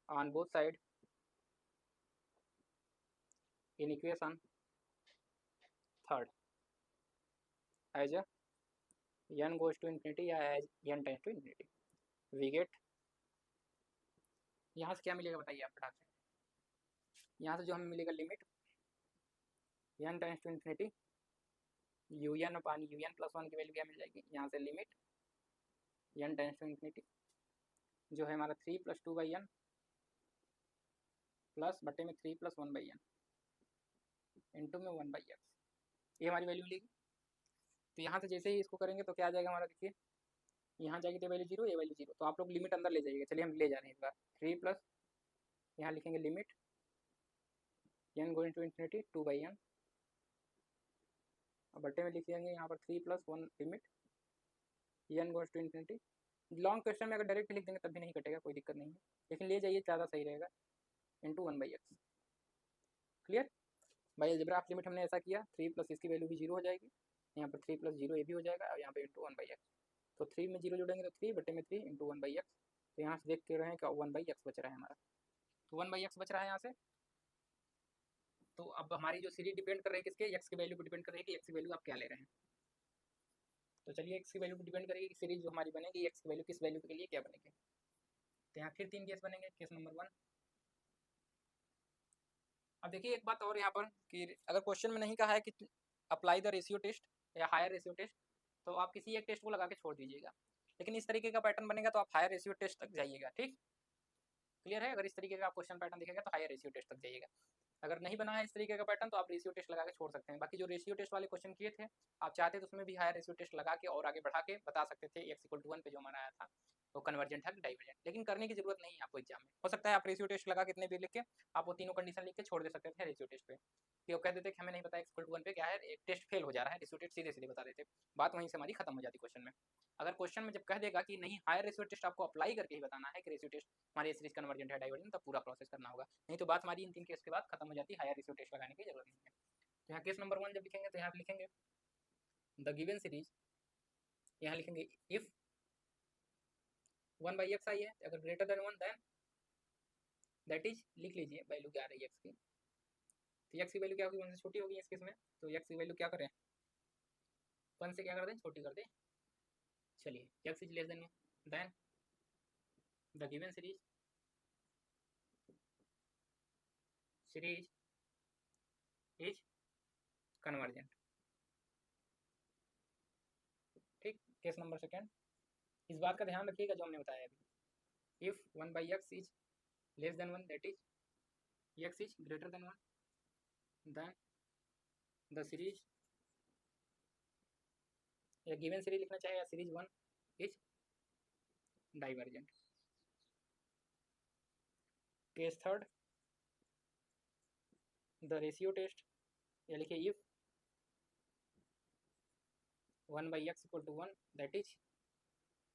S1: on both side in equation third as n goes to infinity या as n tends to infinity, we get, यहाँ से क्या मिलेगा बताइए आप फटाक से। यहाँ से जो हमें मिलेगा limit n tends to infinity un upon un+1 की वैल्यू क्या मिल जाएगी, यहाँ से limit n tends to infinity जो है हमारा 3 + 2/n प्लस बटे में 3 + 1/n इंटू में 1/x, ये हमारी वैल्यू मिलेगी। तो यहाँ से जैसे ही इसको करेंगे तो क्या आ जाएगा हमारा, देखिए यहाँ जाएगी तो वैल्यू 0, ये वैल्यू 0, तो आप लोग लिमिट अंदर ले जाइएगा। चलिए हम ले जा रहे हैं इस बार 3 प्लस, यहाँ लिखेंगे limit n going to infinity 2/n और बटे में लिखेंगे यहाँ पर 3 + 1 limit n going to infinity. Long question में अगर डायरेक्ट लिख देंगे तब भी नहीं कटेगा, कोई दिक्कत नहीं है, लेकिन ले जाइए ज़्यादा सही रहेगा, into 1/x। Clear? By algebra आप लिमिट हमने ऐसा किया, 3 प्लस इसकी वैल्यू भी 0 हो जाएगी, यहाँ पर 3 + 0 ये भी हो जाएगा और यहाँ पे इंटू 1/x। तो 3 में 0 जोड़ेंगे तो 3 बटे में 3 इंटू 1/x। तो यहाँ से देख के रहे हैं कि 1/x बच रहा है हमारा, तो 1/x बच रहा है यहाँ से। तो अब हमारी जो सीरीज डिपेंड कर रही है किसके, x की वैल्यू पर डिपेंड कर रही है कि x की वैल्यू आप क्या ले रहे हैं। तो चलिए x की वैल्यू पर डिपेंड करेगी कि सीरीज जो हमारी बनेगी x की वैल्यू किस वैल्यू के लिए क्या बनेगी। तो यहाँ फिर 3 केस बनेंगे। केस नंबर 1, अब देखिए एक बात और यहाँ पर कि अगर क्वेश्चन में नहीं कहा है कि अप्लाई द रेशियो टेस्ट या हायर रेशियो टेस्ट, तो आप किसी एक टेस्ट को लगा के छोड़ दीजिएगा, लेकिन इस तरीके का पैटर्न बनेगा तो आप हायर रेशियो टेस्ट तक जाइएगा। ठीक, क्लियर है? अगर इस तरीके का आप क्वेश्चन पैटर्न दिखेगा तो हायर रेशियो टेस्ट तक जाइएगा। अगर नहीं बना है इस तरीके का पैटर्न तो आप रेशियो टेस्ट लगा के छोड़ सकते हैं। बाकी जो रेशियो टेस्ट वाले क्वेश्चन किए थे, आप चाहते तो उसमें भी हायर रेशियो टेस्ट लगा के और आगे बढ़ा के बता सकते थे x = 1 पे जो हमारा आया था वो कन्वर्जेंट है डाइवर्जेंट, लेकिन करने की जरूरत नहीं है आपको एग्जाम में। हो सकता है आप रेशियो टेस्ट लगा कितने भी लिख के आप वो तीनों कंडीशन लिख के छोड़ दे सकते थे रेशियो टेस्ट पे, कि वो कह देते कि हमें नहीं पता x = 1 पे क्या है, एक टेस्ट फेल हो जा रहा है, रेशियो टेस्ट सीधे सीधे बता देते, बात वहीं से हमारी खत्म हो जाती क्वेश्चन में। अगर क्वेश्चन में जब कह देगा कि नहीं हायर रेशियो टेस्ट आपको अप्लाई करके ही बताना है कि रेशियो टेस्ट हमारी सीरीज कन्वर्जेंट है डाइवर्जेंट, तब पूरा प्रोसेस करना होगा, नहीं तो बात हमारी इन 3 केस के बाद खत्म हो जाती है, हायर रेशियो टेस्ट लगाने की जरूरत नहीं है। तो यहाँ केस नंबर 1 जब लिखेंगे तो यहाँ लिखेंगे द गिवन सीरीज, यहाँ लिखेंगे इफ 1/x आई है, अगर greater than 1 then that is, लिख लीजिए वैल्यू क्या आ रही है x की, तो x की वैल्यू क्या होगी, 1 से छोटी होगी इस केस में, तो x की वैल्यू क्या करें 1 से क्या कर दें, छोटी कर दें। चलिए x is less than 1 then the given series is convergent. ठीक, केस नंबर 2, इस बात का ध्यान रखिएगा जो हमने बताया अभी, if 1/x is less than 1 that is x is greater than 1 then the series, या गिवन सीरीज लिखना चाहे या series 1 is divergent. Case 3, the ratio test, या लिखिए if 1/x = 1 that is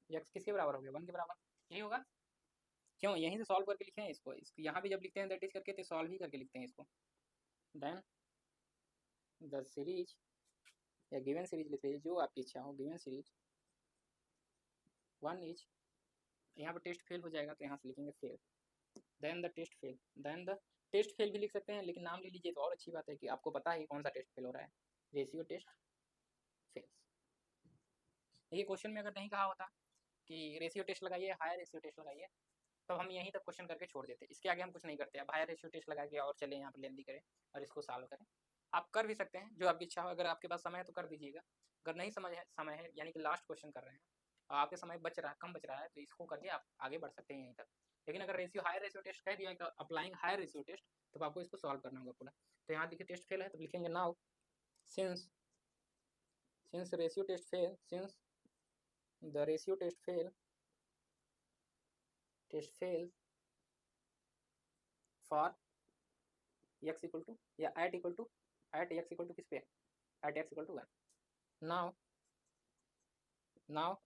S1: x किसके बराबर हो गया, 1 के बराबर, यही होगा। क्यों, यहीं से सॉल्व करके लिखे हैं इसको यहाँ भी जब लिखते हैं दैट इज करके तो सॉल्व ही करके लिखते हैं इसको। देन द सीरीज, या गिवन सीरीज लिख लीजिए जो आपकी इच्छा हो, गिवन सीरीज 1 इज, यहाँ पर टेस्ट फेल हो जाएगा तो यहाँ से लिखेंगे fail, then the test fail, then the test fail भी लिख सकते हैं, लेकिन नाम ले लीजिए तो और अच्छी बात है कि आपको पता है कौन सा टेस्ट फेल हो रहा है, रेशियो टेस्ट फेल्स। ये क्वेश्चन में अगर नहीं कहा होता कि रेशियो टेस्ट लगाइए हायर रेशियो टेस्ट लगाइए, तो हम यहीं तक क्वेश्चन करके छोड़ देते, इसके आगे हम कुछ नहीं करते। अब हायर रेशियो टेस्ट लगा के और चले यहाँ पर लेंदी करें और इसको सॉल्व करें, आप कर भी सकते हैं जो आपकी इच्छा हो, अगर आपके पास समय है तो कर दीजिएगा, अगर नहीं समय है यानी कि लास्ट क्वेश्चन कर रहे हैं और आपके समय बच रहा है, कम बच रहा है, तो इसको करके आप आगे बढ़ सकते हैं यहीं तक। लेकिन अगर रेशियो हायर रेशियो टेस्ट कह दिया कि अप्लाइंग हायर रेशियो टेस्ट, तो आपको इसको सॉल्व करना होगा पूरा। तो यहाँ देखिए टेस्ट फेल है, तो लिखेंगे now since ratio test fail, since the ratio test fail for x equal to या at equal to x equal to किस पे, at x equal to 1। Now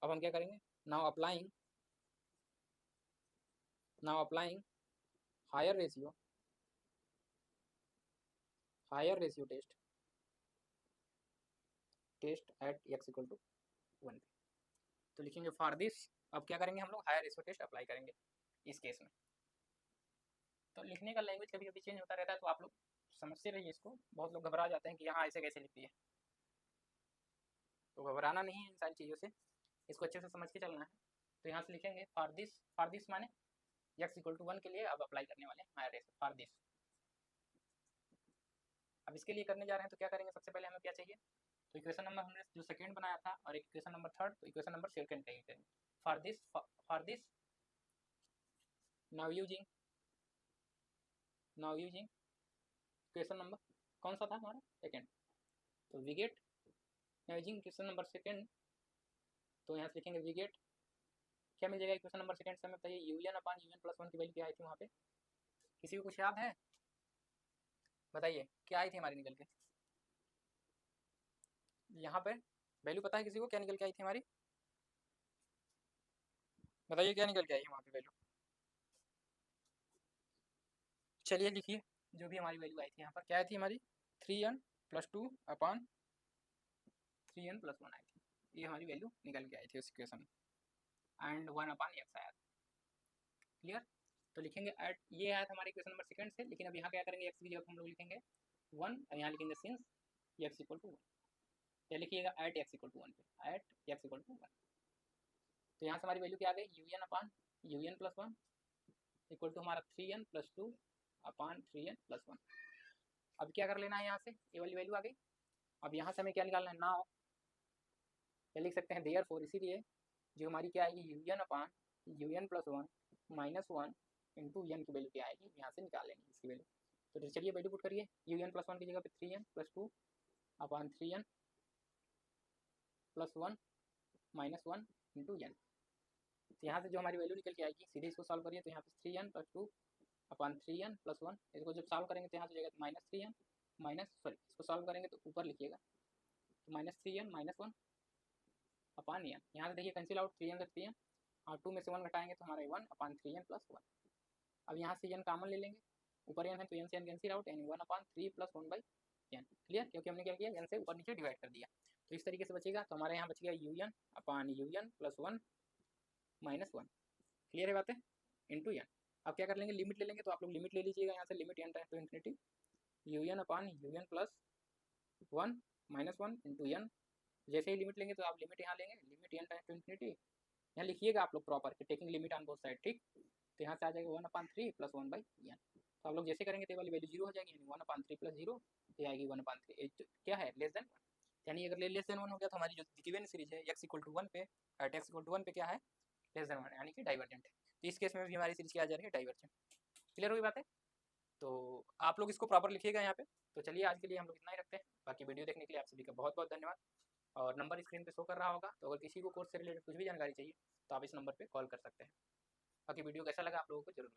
S1: अब हम क्या करेंगे, now applying higher ratio test at x equal to 1 पे। तो लिखेंगे फॉर दिस, अब क्या करेंगे हम लोग, हायर रेशियो टेस्ट अप्लाई करेंगे इस केस में। तो लिखने का लैंग्वेज कभी कभी चेंज होता रहता है, तो आप लोग समझते रहिए इसको। बहुत लोग घबरा जाते हैं कि यहाँ ऐसे कैसे लिखती है, तो घबराना नहीं है इन सारी चीज़ों से, इसको अच्छे से समझ के चलना है। तो यहाँ से लिखेंगे फॉर दिस माने x इक्वल टू 1 के लिए अब अप्लाई करने वाले हैं हायर रेशियो फॉर दिस। अब इसके लिए करने जा रहे हैं तो क्या करेंगे, सबसे पहले हमें क्या चाहिए, तो इक्वेशन नंबर हमने जो सेकंड बनाया था और इक्वेशन नंबर थर्ड, तो इक्वेशन नंबर सेकंड का यूज करेंगे for this. Now using equation number कौन सा था हमारा, सेकंड, तो we get now using equation number second, तो यहाँ से लिखेंगे वी गेट क्या मिल जाएगा इक्वेशन नंबर सेकंड से, हमें बताइए un अपान un प्लस 1 की वैल्यू क्या आई थी वहाँ पे, किसी को कुछ याद है, बताइए क्या आई थी हमारी निकल के, यहाँ पे वैल्यू पता है किसी को क्या निकल के आई थी हमारी, बताइए क्या निकल के आई है वहाँ पे वैल्यू। चलिए लिखिए जो भी हमारी वैल्यू आई थी यहाँ पर, क्या आई थी हमारी 3n प्लस 2 अपान 3n प्लस 1 आई थी, ये हमारी वैल्यू निकल के आई थी उस इक्वेशन में, एंड 1 अपान x आया था। क्लियर, तो लिखेंगे एट, ये आया था हमारे इक्वेशन नंबर सेकंड से, लेकिन अब यहाँ क्या करेंगे, x की जगह हम लोग लिखेंगे 1 और यहाँ लिखेंगे सिंस x इक्वल टू 1, क्या लिखिएगा एट x इक्वल टू 1 पे, एट x इक्वल टू 1। तो यहाँ से हमारी वैल्यू क्या आ गई, un upon un plus 1 equal to हमारा 3n प्लस 2 अपान 3n प्लस 1। अब क्या कर लेना है, यहाँ से ये वाली वैल्यू आ गई। अब यहाँ से हमें क्या निकालना है, नाउ क्या लिख सकते हैं, देयर फोर, इसीलिए जो हमारी क्या आएगी un upon un plus 1 minus 1 into n की वैल्यू क्या आएगी, यहाँ से निकाल लेंगे इसकी वैल्यू। तो चलिए वैल्यू पुट करिए, un प्लस 1 की जगह पे 3n प्लस 2 अपान 3n plus 1 minus 1 into n। तो यहाँ से जो हमारी वैल्यू निकल के आएगी, सीधे इसको सॉल्व करिए, तो यहाँ पे 3n प्लस 2 अपान 3n प्लस 1, इसको जब सॉल्व करेंगे तो यहाँ से जाएगा माइनस 3n इसको सॉल्व करेंगे तो ऊपर लिखिएगा, तो माइनस 3n माइनस 1 अपान n, यहाँ से देखिए कैंसिल आउट 3n से 3n और 2 में से 1 घटाएंगे तो हमारा 1 अपान 3n प्लस 1। अब यहाँ से n कॉमन ले लेंगे, ऊपर n है तो n से n कैंसिल आउट, यानी 1 अपान 3 प्लस 1 बाई n। क्लियर, क्योंकि हमने क्या किया, n से ऊपर नीचे डिवाइड कर दिया, तो इस तरीके से बचेगा। तो हमारे यहाँ बच गया un upon un plus 1 minus 1, clear है बातें, इंटू n। अब क्या कर लेंगे, लिमिट ले लेंगे, तो आप लोग लिमिट ले लीजिएगा यहाँ से, limit n time to infinity un upon un plus 1 minus 1 into n। जैसे ही लिमिट लेंगे तो आप लिमिट यहाँ लेंगे, limit n time to infinity, यहाँ लिखिएगा आप लोग प्रॉपर कि taking limit on both side, ठीक। तो यहाँ से आ जाएगा 1 अपान 3 प्लस 1 बाई n। तो आप लोग जैसे करेंगे तो वाली वैल्यू जीरो हो जाएगी, यानी 1 अपान 3 प्लस जीरो, तो आएगी 1 अपान 3 क्या है, लेस देन 1, यानी अगर लेस देन 1 हो गया तो हमारी जो गिवन सीरीज है x इक्वल टू 1 पे, एट x इक्वल टू 1 पे क्या है, लेस देन 1, यानी कि डाइवर्जेंट है। तो इस केस में भी हमारी सीरीज क्या आ जा रही है, डाइवर्जेंट। क्लियर हुई बात है, तो आप लोग इसको प्रॉपर लिखिएगा यहाँ पे। तो चलिए आज के लिए हम लोग इतना ही रखते हैं, बाकी वीडियो देखने के लिए आप सभी का बहुत बहुत धन्यवाद। और नंबर स्क्रीन पे शो कर रहा होगा, तो अगर किसी को कोर्स से रिलेटेड कुछ भी जानकारी चाहिए तो आप इस नंबर पे कॉल कर सकते हैं। बाकी वीडियो कैसा लगा आप लोगों को जरूर